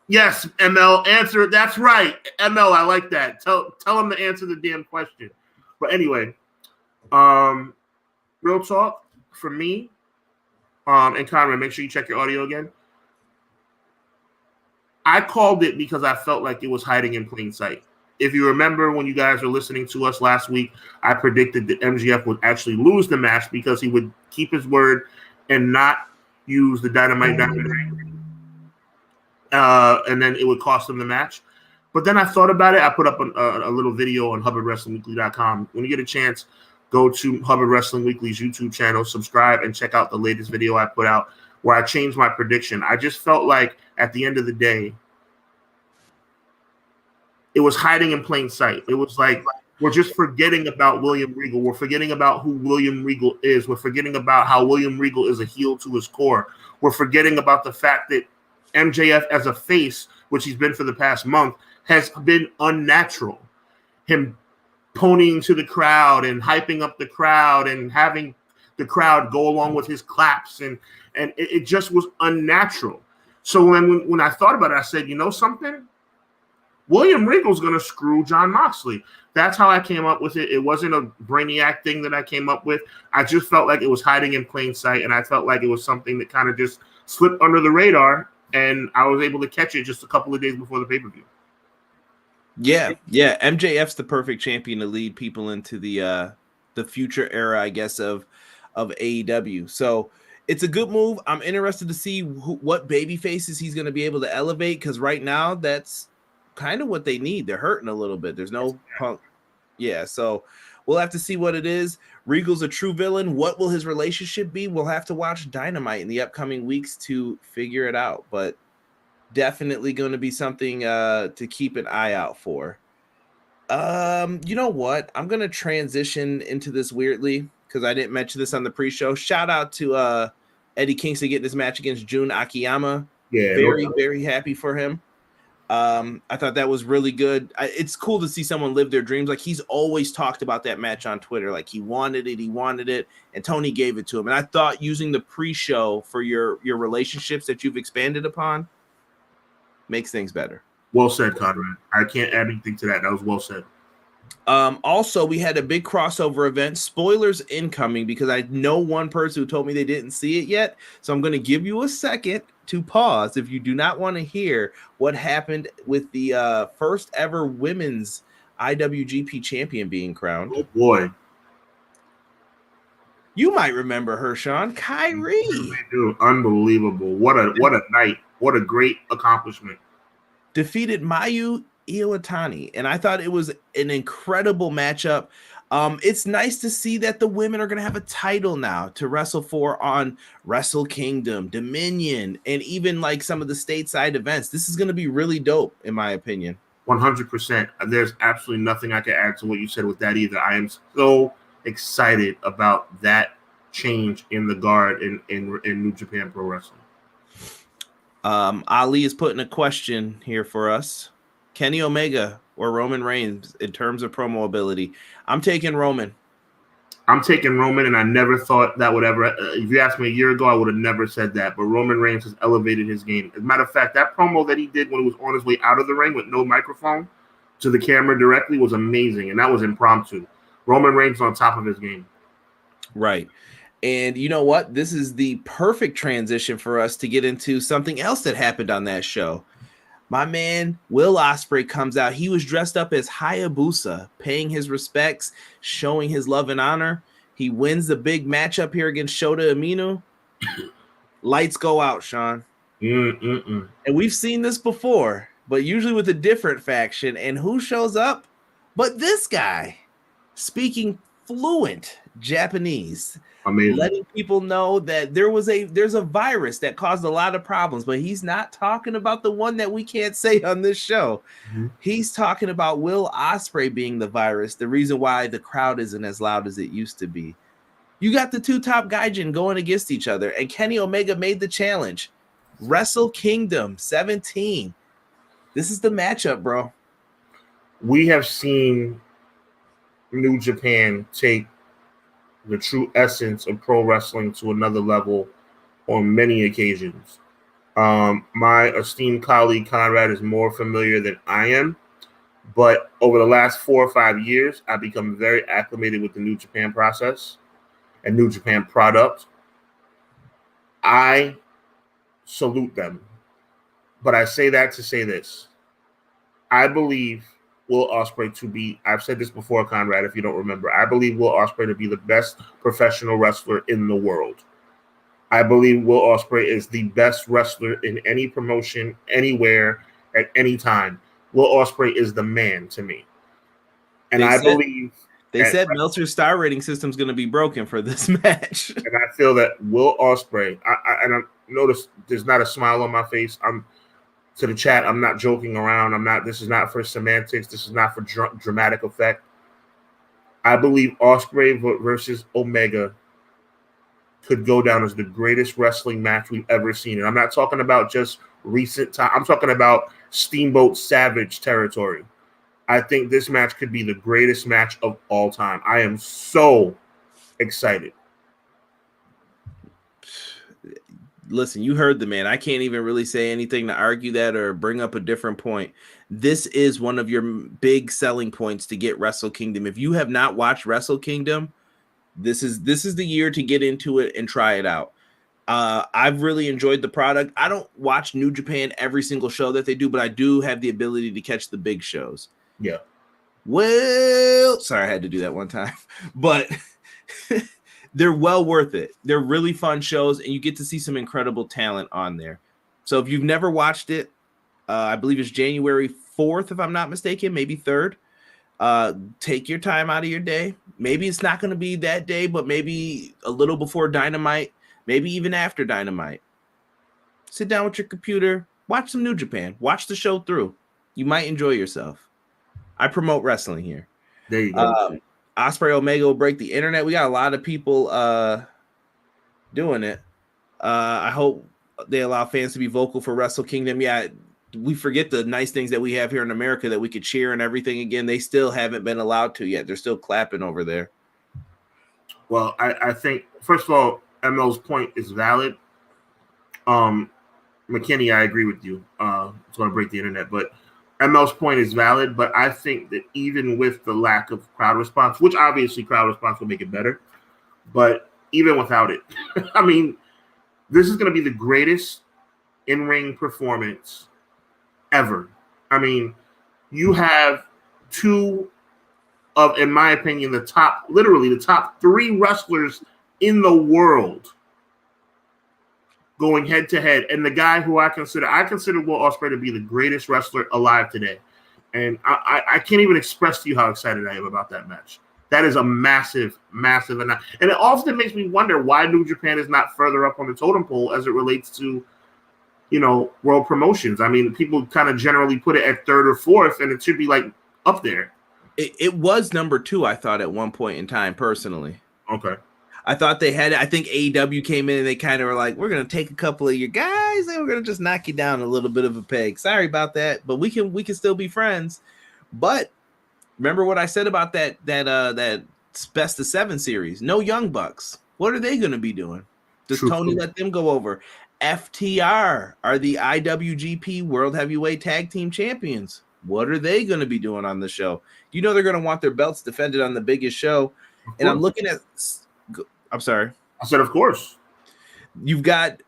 Yes, ML, answer it. That's right. ML, I like that. Tell him to answer the damn question. But anyway, real talk for me. And Conrad, make sure you check your audio again. I called it because I felt like it was hiding in plain sight. If you remember when you guys were listening to us last week, I predicted that MJF would actually lose the match because he would keep his word and not use the Dynamite Diamond Ring. And then it would cost him the match. But then I thought about it. I put up a little video on HubbardWrestlingWeekly.com. When you get a chance, go to Hubbard Wrestling Weekly's YouTube channel, subscribe, and check out the latest video I put out where I changed my prediction. I just felt like at the end of the day, it was hiding in plain sight. It was like we're just forgetting about William Regal. We're forgetting about who William Regal is. We're forgetting about how William Regal is a heel to his core. We're forgetting about the fact that MJF as a face, which he's been for the past month, has been unnatural. Him ponying to the crowd and hyping up the crowd and having the crowd go along with his claps. And it just was unnatural. So when I thought about it, I said, you know something? William Regal's going to screw Jon Moxley. That's how I came up with it. It wasn't a brainiac thing that I came up with. I just felt like it was hiding in plain sight, and I felt like it was something that kind of just slipped under the radar, and I was able to catch it just a couple of days before the pay-per-view. Yeah. MJF's the perfect champion to lead people into the future era, I guess, of AEW. So it's a good move. I'm interested to see what baby faces he's going to be able to elevate, because right now that's kind of what they need. They're hurting a little bit. There's no Punk. Yeah, so we'll have to see what it is. Regal's a true villain. What will his relationship be? We'll have to watch Dynamite in the upcoming weeks to figure it out, but definitely going to be something to keep an eye out for. You know what? I'm going to transition into this weirdly because I didn't mention this on the pre-show. Shout out to Eddie Kingston getting this match against Jun Akiyama. Yeah, very happy for him. I thought that was really good. It's cool to see someone live their dreams. Like, he's always talked about that match on Twitter. Like, he wanted it, and Tony gave it to him. And I thought using the pre-show for your relationships that you've expanded upon makes things better. Well said, Conrad. I can't add anything to that. That was well said. Also, we had a big crossover event. Spoilers incoming, because I know one person who told me they didn't see it yet. So I'm going to give you a second to pause if you do not want to hear what happened with the first ever women's IWGP champion being crowned. Oh boy. You might remember her, Sean. Kyrie. Dude, unbelievable. What a night. What a great accomplishment. Defeated Mayu Iwatani, and I thought it was an incredible matchup. It's nice to see that the women are going to have a title now to wrestle for on Wrestle Kingdom, Dominion, and even like some of the stateside events. This is going to be really dope, in my opinion. 100%. There's absolutely nothing I can add to what you said with that either. I am so excited about that change in the guard in New Japan Pro Wrestling. Ali is putting a question here for us. Kenny Omega or Roman Reigns in terms of promo ability? I'm taking Roman. And I never thought that would ever. If you asked me a year ago, I would have never said that. But Roman Reigns has elevated his game. As a matter of fact, that promo that he did when he was on his way out of the ring with no microphone to the camera directly was amazing, and that was impromptu. Roman Reigns on top of his game. Right. And you know what? This is the perfect transition for us to get into something else that happened on that show. My man, Will Ospreay, comes out. He was dressed up as Hayabusa, paying his respects, showing his love and honor. He wins the big matchup here against Shota Umino. Lights go out, Sean. And we've seen this before, but usually with a different faction. And who shows up? But this guy, speaking fluent Japanese. Amazing. Letting people know that there's a virus that caused a lot of problems, but he's not talking about the one that we can't say on this show. Mm-hmm. He's talking about Will Ospreay being the virus, the reason why the crowd isn't as loud as it used to be. You got the two top gaijin going against each other, and Kenny Omega made the challenge. Wrestle Kingdom 17. This is the matchup, bro. We have seen New Japan take the true essence of pro wrestling to another level on many occasions. My esteemed colleague Conrad is more familiar than I am, but over the last 4 or 5 years, I've become very acclimated with the New Japan process and New Japan product. I salute them, but I say that to say this. I believe Will Ospreay to be, I've said this before, Conrad, if you don't remember, I believe Will Ospreay to be the best professional wrestler in the world. I believe Will Ospreay is the best wrestler in any promotion, anywhere, at any time. Will Ospreay is the man to me. And I believe... They said Meltzer's star rating system is going to be broken for this match. And I feel that Will Ospreay, and I notice there's not a smile on my face. To the chat, I'm not joking around. This is not for semantics. This is not for dramatic effect. I believe Ospreay versus Omega could go down as the greatest wrestling match we've ever seen. And I'm not talking about just recent time. I'm talking about Steamboat Savage territory. I think this match could be the greatest match of all time. I am so excited. Listen, you heard the man. I can't even really say anything to argue that or bring up a different point. This is one of your big selling points to get Wrestle Kingdom. If you have not watched Wrestle Kingdom, this is the year to get into it and try it out. I've really enjoyed the product. I don't watch New Japan every single show that they do, but I do have the ability to catch the big shows. Yeah. Well, sorry, I had to do that one time, but they're well worth it. They're really fun shows, and you get to see some incredible talent on there. So if you've never watched it, I believe it's January 4th, if I'm not mistaken, maybe 3rd. Take your time out of your day. Maybe it's not going to be that day, but maybe a little before Dynamite, maybe even after Dynamite. Sit down with your computer, watch some New Japan, watch the show through. You might enjoy yourself. I promote wrestling here. There you go. Ospreay Omega will break the internet. We got a lot of people doing it. I hope they allow fans to be vocal for Wrestle Kingdom. Yeah, we forget the nice things that we have here in America that we could cheer and everything again. They still haven't been allowed to yet. They're still clapping over there. Well, I think, first of all, ML's point is valid. McKinney, I agree with you. It's going to break the internet, but ML's point is valid, but I think that even with the lack of crowd response, which obviously crowd response will make it better, but even without it, I mean, this is going to be the greatest in-ring performance ever. I mean, you have two of, in my opinion, literally the top 3 wrestlers in the world going head to head, and the guy who I consider Will Ospreay to be the greatest wrestler alive today, and I can't even express to you how excited I am about that match. That is a massive, massive, and it often makes me wonder why New Japan is not further up on the totem pole as it relates to, world promotions. I mean, people kind of generally put it at 3rd or 4th, and it should be like up there. It was number 2, I thought, at one point in time, personally. Okay. I thought they had it. I think AEW came in and they kind of were like, we're going to take a couple of your guys and we're going to just knock you down a little bit of a peg. Sorry about that, but we can still be friends. But remember what I said about that best of 7 series? No Young Bucks. What are they going to be doing? Does Tony let them go over? FTR are the IWGP World Heavyweight Tag Team Champions. What are they going to be doing on the show? They're going to want their belts defended on the biggest show. And I'm looking at... I'm sorry. I said, of course. You've got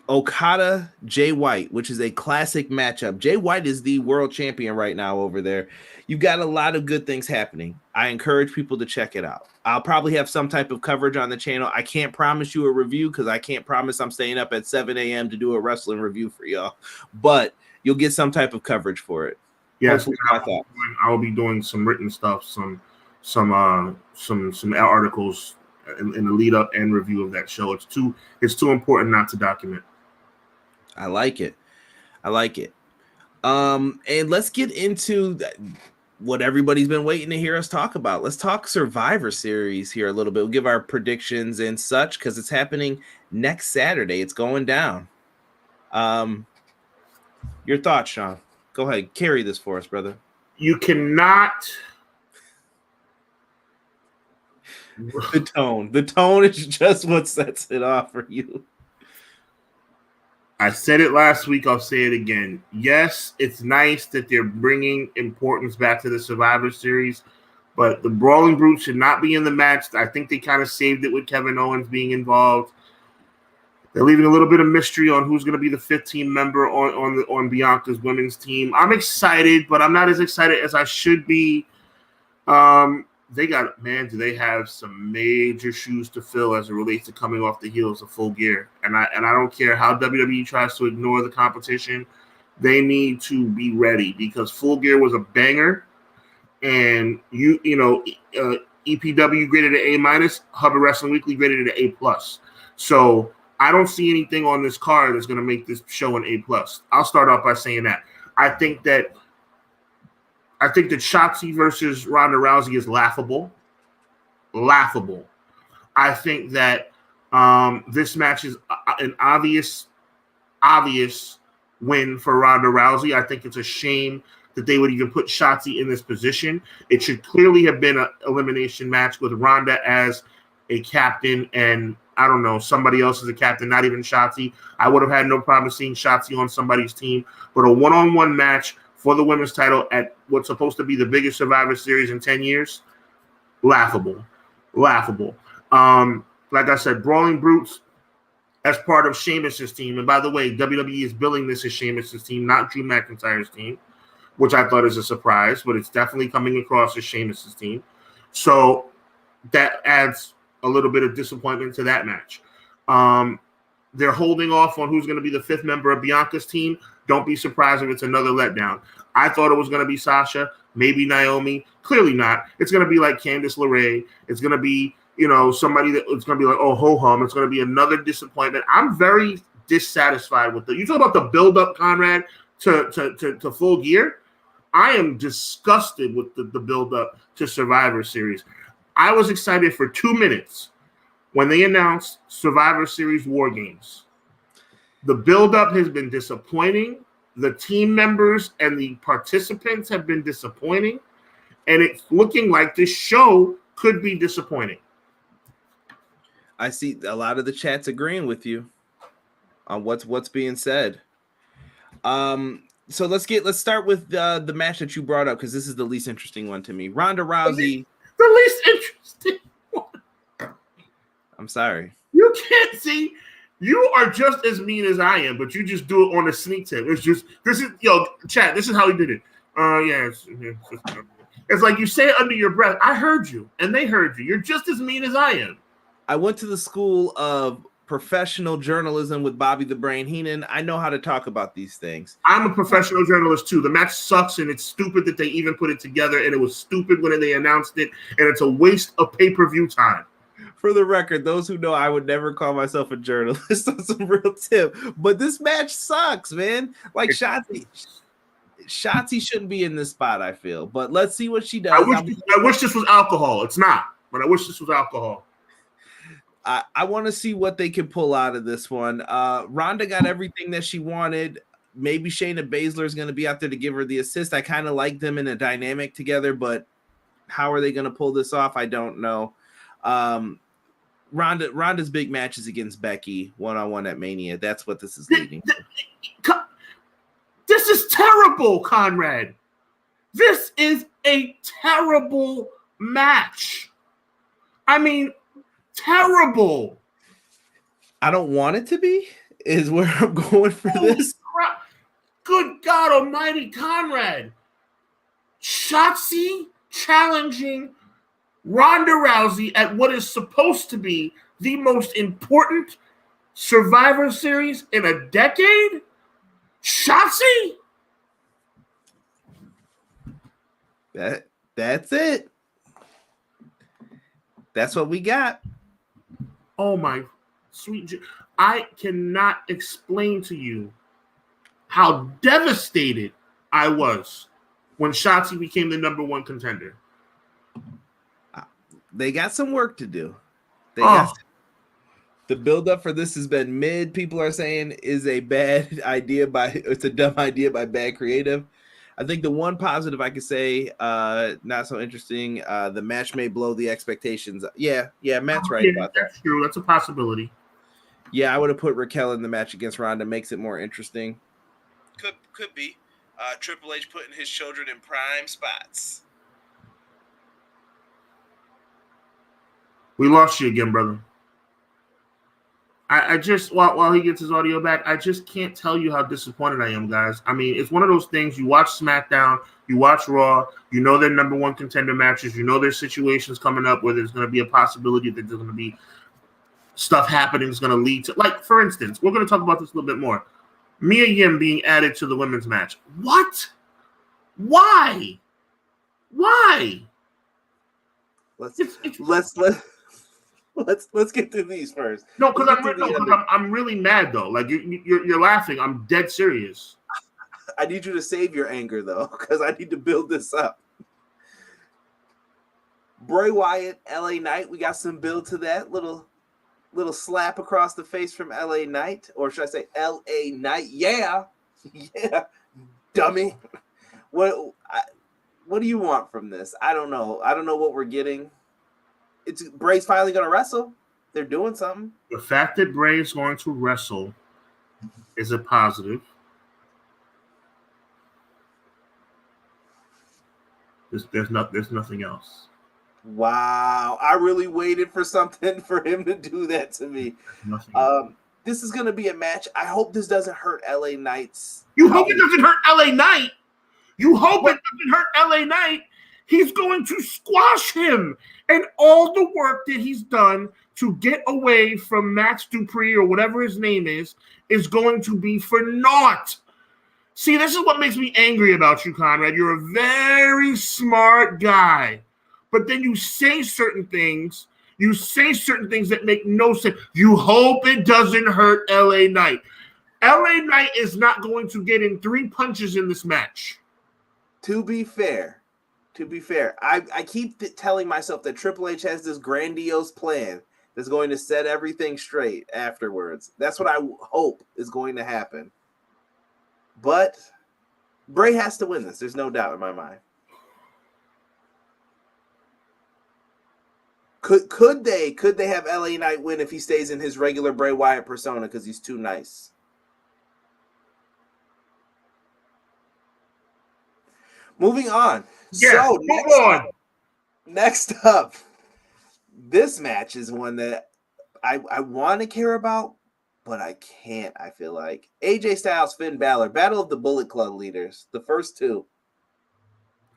Okada, Jay White, which is a classic matchup. Jay White is the world champion right now over there. You've got a lot of good things happening. I encourage people to check it out. I'll probably have some type of coverage on the channel. I can't promise you a review because I can't promise I'm staying up at 7 a.m. to do a wrestling review for y'all. But you'll get some type of coverage for it. Yes, I'll be doing some written stuff, some articles in the lead up and review of that show. It's too important not to document. I like it. And let's get into what everybody's been waiting to hear us talk about. Let's talk Survivor Series here a little bit. We'll give our predictions and such because it's happening next Saturday. It's going down. Your thoughts, Sean? Go ahead, carry this for us, brother. You cannot The tone is just what sets it off for you. I said it last week. I'll say it again. Yes, it's nice that they're bringing importance back to the Survivor Series, but the Brawling Brutes should not be in the match. I think they kind of saved it with Kevin Owens being involved. They're leaving a little bit of mystery on who's going to be the 15 member on Bianca's women's team. I'm excited, but I'm not as excited as I should be. Do they have some major shoes to fill as it relates to coming off the heels of Full Gear. And I don't care how WWE tries to ignore the competition. They need to be ready because Full Gear was a banger. And EPW graded it A-, Hubbard Wrestling Weekly graded it A+. So I don't see anything on this card that's going to make this show an A+. I'll start off by saying that. I think that Shotzi versus Ronda Rousey is laughable. Laughable. I think that this match is an obvious win for Ronda Rousey. I think it's a shame that they would even put Shotzi in this position. It should clearly have been an elimination match with Ronda as a captain and, I don't know, somebody else as a captain, not even Shotzi. I would have had no problem seeing Shotzi on somebody's team. But a one-on-one match for the women's title at what's supposed to be the biggest Survivor Series in 10 years, laughable. Like I said, Brawling Brutes as part of Sheamus's team. And by the way, WWE is billing this as Sheamus's team, not Drew McIntyre's team, which I thought is a surprise, but it's definitely coming across as Sheamus's team. So that adds a little bit of disappointment to that match. They're holding off on who's going to be the 5th member of Bianca's team. Don't be surprised if it's another letdown. I thought it was going to be Sasha, maybe Naomi. Clearly not. It's going to be like Candice LeRae. It's going to be, somebody that it's going to be like, oh, ho-hum. It's going to be another disappointment. I'm very dissatisfied with you talk about the build-up, Conrad, to Full Gear. I am disgusted with the build-up to Survivor Series. I was excited for 2 minutes when they announced Survivor Series Wargames. The build-up has been disappointing. The team members and the participants have been disappointing. And it's looking like this show could be disappointing. I see a lot of the chats agreeing with you on what's being said. So let's start with the match that you brought up because this is the least interesting one to me. Ronda Rousey. The least interesting one. I'm sorry. You can't see. You are just as mean as I am, but you just do it on a sneak tip. Chat. This is how he did it. It's like you say it under your breath. I heard you, and they heard you. You're just as mean as I am. I went to the school of professional journalism with Bobby the Brain Heenan. I know how to talk about these things. I'm a professional journalist too. The match sucks, and it's stupid that they even put it together, and it was stupid when they announced it, and it's a waste of pay-per-view time. For the record, those who know, I would never call myself a journalist on some real tip, but this match sucks, man. Like Shotzi shouldn't be in this spot, I feel, but let's see what she does. I wish this was alcohol. It's not, but I wish this was alcohol. I want to see what they can pull out of this one. Ronda got everything that she wanted. Maybe Shayna Baszler is going to be out there to give her the assist. I kind of like them in a dynamic together, but how are they going to pull this off? I don't know. Ronda's big match is against Becky one-on-one at Mania. That's what this is leading to. This is terrible, Conrad. This is a terrible match. I mean, terrible. I don't want it to be, is where I'm going for this. Crap. Good God almighty, Conrad. Shotzi challenging Ronda Rousey at what is supposed to be the most important Survivor Series in a decade? Shotzi? That's it. That's what we got. Oh my sweet! I cannot explain to you how devastated I was when Shotzi became the number one contender. They got some work to do. The buildup for this has been mid. People are saying is a bad idea it's a dumb idea by bad creative. I think the one positive I could say, not so interesting. The match may blow the expectations. Yeah, Matt's right about that. That's true. That's a possibility. Yeah, I would have put Raquel in the match against Ronda. Makes it more interesting. Could be. Triple H putting his children in prime spots. We lost you again, brother. I just, while he gets his audio back, I just can't tell you how disappointed I am, guys. I mean, it's one of those things. You watch SmackDown, you watch Raw, you know their number one contender matches, you know there's situations coming up where there's going to be a possibility that there's going to be stuff happening that's going to lead to, like, for instance, we're going to talk about this a little bit more. Mia Yim being added to the women's match. What? Why? Let's get through these first. No, because I'm really mad though. Like you're laughing. I'm dead serious. I need you to save your anger though, because I need to build this up. Bray Wyatt, LA Knight. We got some build to that little slap across the face from LA Knight, or should I say LA Knight? Yeah, dummy. What do you want from this? I don't know what we're getting. It's Bray's finally going to wrestle. They're doing something. The fact that Bray is going to wrestle is a positive. There's nothing else. Wow, I really waited for something for him to do that to me. This is going to be a match. I hope this doesn't hurt LA Knight's. You hope it doesn't hurt LA Knight? You hope it doesn't hurt LA Knight? He's going to squash him. And all the work that he's done to get away from Max Dupree or whatever his name is going to be for naught. See, this is what makes me angry about you, Conrad. You're a very smart guy. But then you say certain things that make no sense. You hope it doesn't hurt LA Knight. LA Knight is not going to get in 3 punches in this match. To be fair, I keep telling myself that Triple H has this grandiose plan that's going to set everything straight afterwards. That's what I hope is going to happen. But Bray has to win this. There's no doubt in my mind. Could they have LA Knight win if he stays in his regular Bray Wyatt persona because he's too nice? Moving on. Yeah, so next up, this match is one that I want to care about, but I can't, I feel like. AJ Styles, Finn Balor, Battle of the Bullet Club leaders, the first two.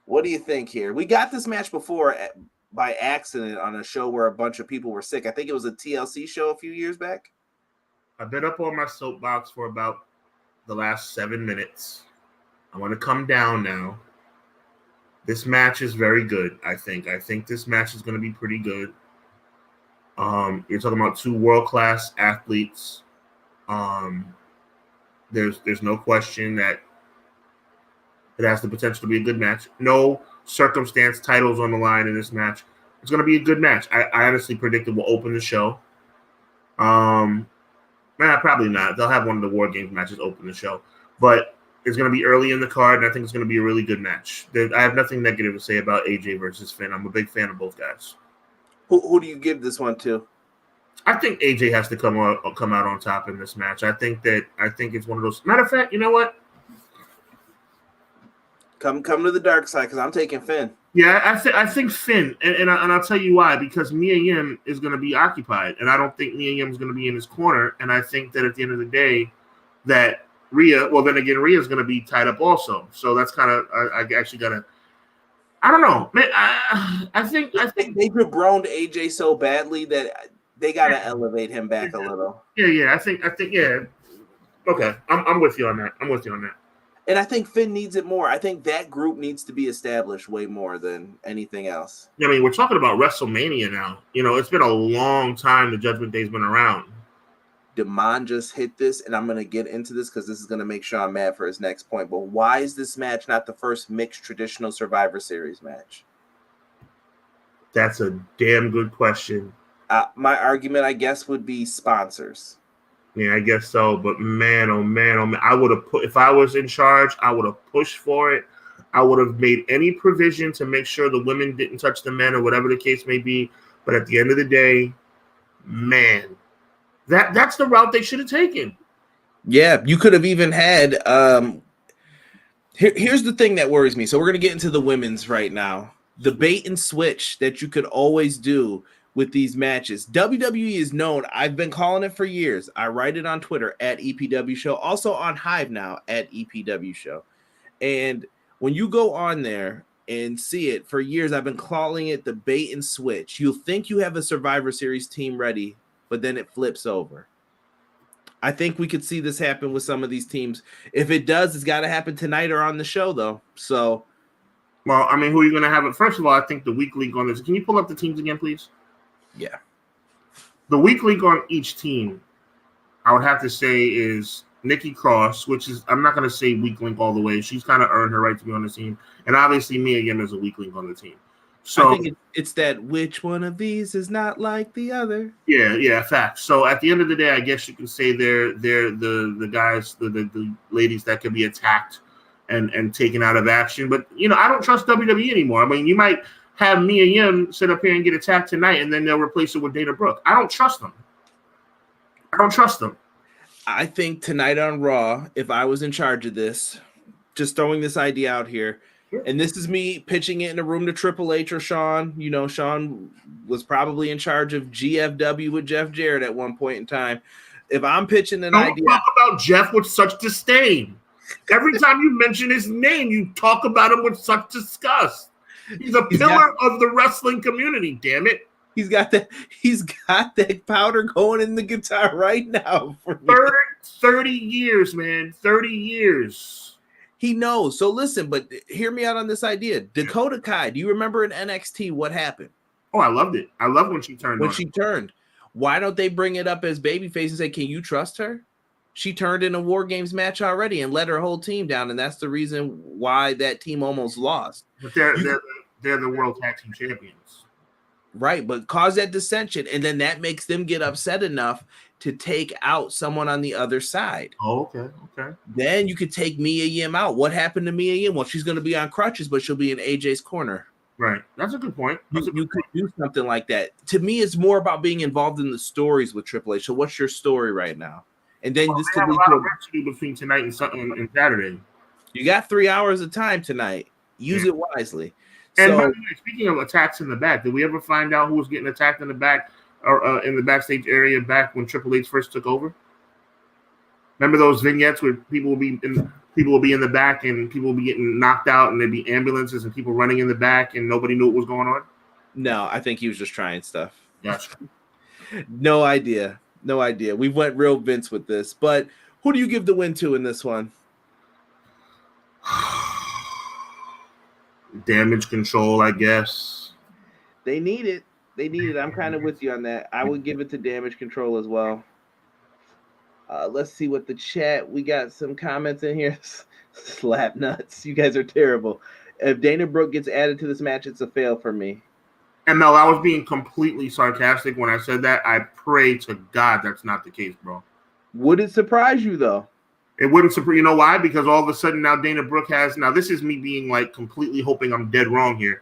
What do you think here? We got this match before by accident on a show where a bunch of people were sick. I think it was a TLC show a few years back. I've been up on my soapbox for about the last 7 minutes. I want to come down now. This match is very good, I think. I think this match is going to be pretty good. You're talking about 2 world-class athletes. There's no question that it has the potential to be a good match. No circumstance titles on the line in this match. It's going to be a good match. I honestly predict it will open the show. Probably not. They'll have one of the Wargames matches open the show. But it's going to be early in the card, and I think it's going to be a really good match. I have nothing negative to say about AJ versus Finn. I'm a big fan of both guys. Who do you give this one to? I think AJ has to come out on top in this match. I think it's one of those. Matter of fact, you know what? Come to the dark side because I'm taking Finn. Yeah, I think Finn, and I'll tell you why. Because Mia Yim is going to be occupied, and I don't think Mia Yim is going to be in his corner. And I think that at the end of the day, that Rhea is going to be tied up also. So that's kind of I actually got to. I don't know, man. I think they jabroned AJ so badly that they got to elevate him back a little. Yeah. I think yeah. Okay, I'm with you on that. And I think Finn needs it more. I think that group needs to be established way more than anything else. I mean, we're talking about WrestleMania now. You know, it's been a long time the Judgment Day's been around. Damon just hit this, and I'm going to get into this because this is going to make Sean mad for his next point. But why is this match not the first mixed traditional Survivor Series match? That's a damn good question. My argument, I guess, would be sponsors. Yeah, I guess so. But man, oh man, I would have put, if I was in charge, I would have pushed for it. I would have made any provision to make sure the women didn't touch the men or whatever the case may be. But at the end of the day, man, that's the route they should have taken. Yeah, you could have even had here's the thing that worries me. So we're going to get into the women's right now. The bait and switch that you could always do with these matches. WWE is known. I've been calling it for years. I write it on Twitter at EPW Show, also on Hive now at EPW Show. And when you go on there and see it, for years I've been calling it the bait and switch. You'll think you have a Survivor Series team ready, but then it flips over. I think we could see this happen with some of these teams. If it does, it's got to happen tonight or on the show, though. So, well, I mean, who are you going to have it? First of all, I think the week league on this. Can you pull up the teams again, please? Yeah. The week league on each team, I would have to say, is Nikki Cross, which is, I'm not going to say weak link all the way. She's kind of earned her right to be on the team. And obviously, Mia Yim is a weak link on the team. So I think it's that which one of these is not like the other. Yeah, facts. So at the end of the day, I guess you can say they're the guys, the ladies that can be attacked and taken out of action. But I don't trust WWE anymore. I mean, you might have Mia Yim sit up here and get attacked tonight, and then they'll replace it with Dana Brooke. I don't trust them. I think tonight on Raw, if I was in charge of this, just throwing this idea out here. And this is me pitching it in a room to Triple H or Sean. Sean was probably in charge of GFW with Jeff Jarrett at one point in time. If I'm pitching an idea, talk about Jeff with such disdain. Every time you mention his name, you talk about him with such disgust. He's a pillar of the wrestling community. Damn it! He's got that powder going in the guitar right now. For 30 years, man. 30 years. He knows. So listen, but hear me out on this idea. Dakota Kai, do you remember in NXT what happened? Oh, I loved it. I love when she turned. Turned. Why don't they bring it up as babyface and say, can you trust her? She turned in a Wargames match already and let her whole team down, and that's the reason why that team almost lost. But they're the World Tag Team Champions. Right, but cause that dissension, and then that makes them get upset enough to take out someone on the other side. Oh, okay. Then you could take Mia Yim out. What happened to Mia Yim? Well, she's going to be on crutches, but she'll be in AJ's corner. Right. That's a good point. You could do something like that. To me, it's more about being involved in the stories with Triple H. So what's your story right now? And then this could have a lot of work to do between tonight and Saturday. You got 3 hours of time tonight. Use it wisely. And by the way, speaking of attacks in the back, did we ever find out who was getting attacked in the back or in the backstage area back when Triple H first took over? Remember those vignettes where people will be in the back and people will be getting knocked out and there'd be ambulances and people running in the back and nobody knew what was going on? No, I think he was just trying stuff. Gotcha. No idea. We went real Vince with this, but who do you give the win to in this one? Damage Control, I guess. They need it. I'm kind of with you on that. I would give it to Damage Control as well. Let's see what the chat. We got some comments in here. Slap nuts. You guys are terrible. If Dana Brooke gets added to this match, it's a fail for me. And Mel, I was being completely sarcastic when I said that. I pray to God that's not the case, bro. Would it surprise you, though? It wouldn't surprise. You know why? Because all of a sudden now Dana Brooke has. Now this is me being like completely hoping I'm dead wrong here.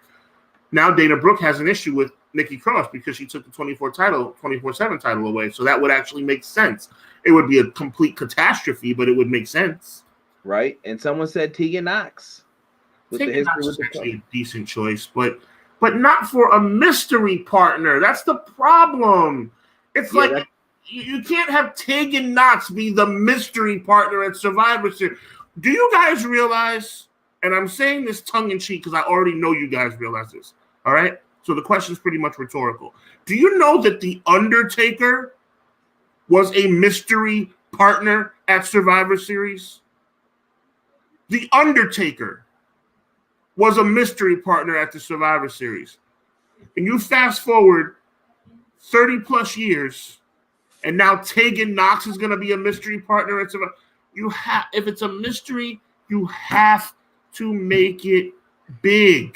Now Dana Brooke has an issue with Nikki Cross because she took the 24/7 title away. So that would actually make sense. It would be a complete catastrophe, but it would make sense. Right. And someone said Tegan Knox. Tegan Knox is actually a decent choice, but not for a mystery partner. That's the problem. It's you can't have Tegan Knox be the mystery partner at Survivor Series. Do you guys realize, and I'm saying this tongue-in-cheek because I already know you guys realize this, all right? So the question is pretty much rhetorical. Do you know that The Undertaker was a mystery partner at Survivor Series? The Undertaker was a mystery partner at the Survivor Series. And you fast forward 30 plus years, and now Tegan Knox is going to be a mystery partner at Survivor. If it's a mystery, you have to make it big.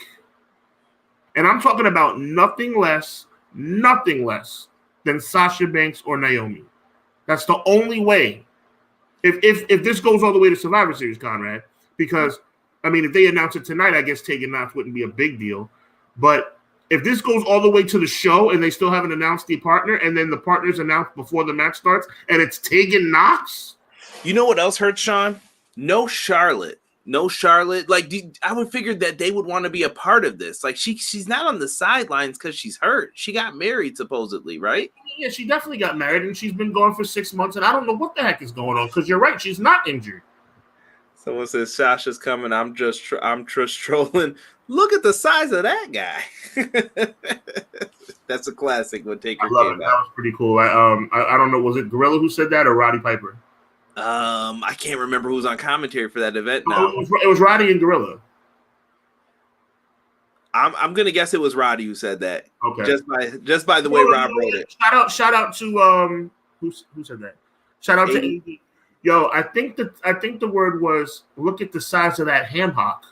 And I'm talking about nothing less than Sasha Banks or Naomi. That's the only way. If this goes all the way to Survivor Series, Conrad, because I mean, if they announce it tonight, I guess Tegan Knox wouldn't be a big deal. But if this goes all the way to the show and they still haven't announced the partner, and then the partner's announced before the match starts, and it's Tegan Knox. You know what else hurts, Sean? No Charlotte. Like, I would figure that they would want to be a part of this. Like, she's not on the sidelines because she's hurt. She got married, supposedly, right? Yeah, she definitely got married, and she's been gone for 6 months, and I don't know what the heck is going on, because you're right, she's not injured. Someone says Sasha's coming. I'm just trolling. Look at the size of that guy. That's a classic. When Taker came out. That was pretty cool. I don't know. Was it Gorilla who said that or Roddy Piper? I can't remember who was on commentary for that event now. It was Roddy and Gorilla. I'm gonna guess it was Roddy who said that. Okay. Just by the way Rob wrote it. Shout out to who said that? Shout out to AD. Yo, I think the word was look at the size of that ham hock.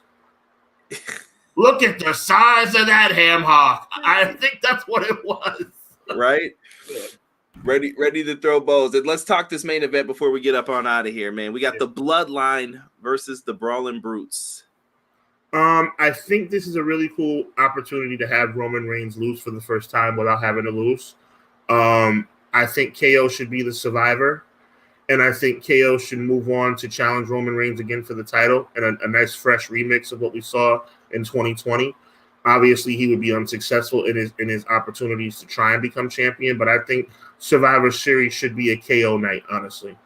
Look at the size of that ham hock. I think that's what it was. Right? Yeah. Ready to throw bows. And let's talk this main event before we get up on out of here, man. We got the Bloodline versus the Brawling Brutes. I think this is a really cool opportunity to have Roman Reigns lose for the first time without having to lose. I think KO should be the survivor. And I think KO should move on to challenge Roman Reigns again for the title and a nice fresh remix of what we saw in 2020. Obviously, he would be unsuccessful in his opportunities to try and become champion, but I think Survivor Series should be a KO night, honestly.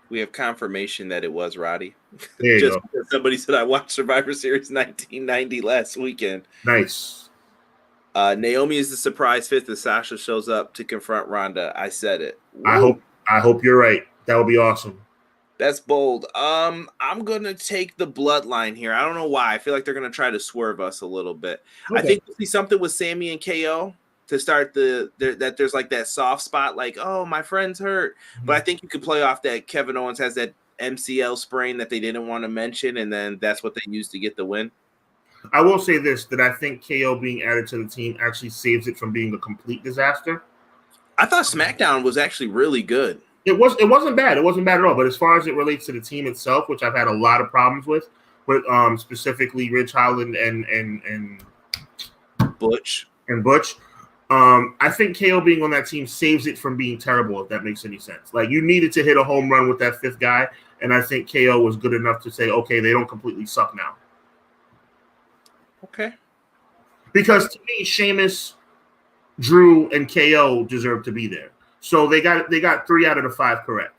We have confirmation that it was Roddy. There you go. Because somebody said I watched Survivor Series 1990 last weekend. Nice. Naomi is the surprise fifth as Sasha shows up to confront Ronda. I said it. Woo. I hope you're right. That would be awesome. That's bold. I'm gonna take the Bloodline here. I don't know why. I feel like they're gonna try to swerve us a little bit. Okay. I think we'll see something with Sammy and KO to start that there's like that soft spot, like, oh, my friend's hurt. Mm-hmm. But I think you could play off that Kevin Owens has that MCL sprain that they didn't want to mention, and then that's what they used to get the win. I will say this, that I think KO being added to the team actually saves it from being a complete disaster. I thought SmackDown was actually really good. It wasn't bad. It wasn't bad at all. But as far as it relates to the team itself, which I've had a lot of problems with specifically Ridge Holland and Butch. I think KO being on that team saves it from being terrible, if that makes any sense. Like, you needed to hit a home run with that fifth guy, and I think KO was good enough to say, okay, they don't completely suck now. Okay. Because to me, Sheamus, Drew, and KO deserve to be there. So they got 3 out of the 5 correct.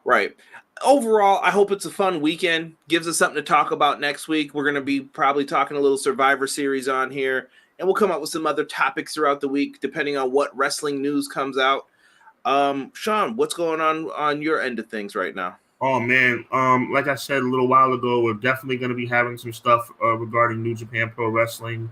Right. Overall, I hope it's a fun weekend. Gives us something to talk about next week. We're going to be probably talking a little Survivor Series on here, and we'll come up with some other topics throughout the week, depending on what wrestling news comes out. Sean, what's going on your end of things right now? Oh, man. Like I said a little while ago, we're definitely going to be having some stuff regarding New Japan Pro Wrestling.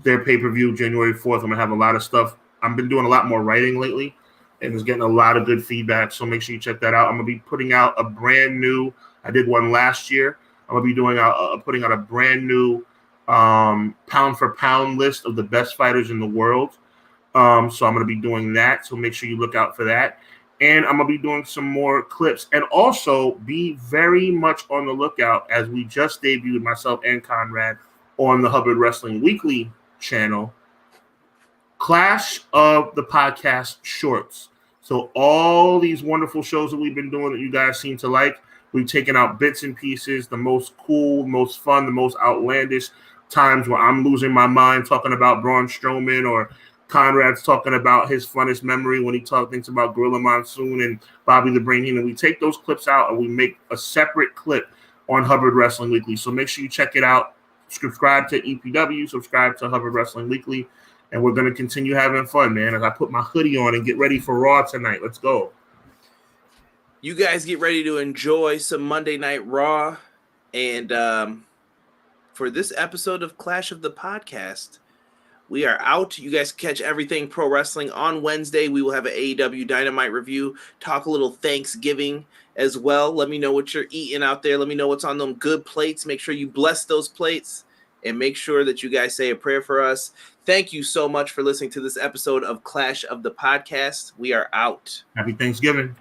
Their pay-per-view January 4th. I'm going to have a lot of stuff. I've been doing a lot more writing lately, and it's getting a lot of good feedback, so make sure you check that out. I'm going to be putting out a brand new – I did one last year. I'm going to be putting out a brand new pound-for-pound list of the best fighters in the world. So I'm going to be doing that, so make sure you look out for that. And I'm going to be doing some more clips. And also be very much on the lookout, as we just debuted, myself and Conrad, on the Hubbard Wrestling Weekly channel, Clash of the Podcast Shorts. So all these wonderful shows that we've been doing that you guys seem to like, we've taken out bits and pieces, the most cool, most fun, the most outlandish times where I'm losing my mind talking about Braun Strowman, or Conrad's talking about his funnest memory when he thinks about Gorilla Monsoon and Bobby the Brain Heenan. We take those clips out and we make a separate clip on Hubbard Wrestling Weekly. So make sure you check it out. Subscribe to EPW, subscribe to Hubbard Wrestling Weekly, and we're going to continue having fun, man, as I put my hoodie on and get ready for Raw tonight. Let's go. You guys get ready to enjoy some Monday Night Raw. And for this episode of Clash of the Podcast, we are out. You guys catch everything pro wrestling on Wednesday. We will have an AEW Dynamite review, talk a little Thanksgiving as well. Let me know what you're eating out there. Let me know what's on them good plates. Make sure you bless those plates. and make sure that you guys say a prayer for us. Thank you so much for listening to this episode of Clash of the Podcast. We are out. Happy Thanksgiving.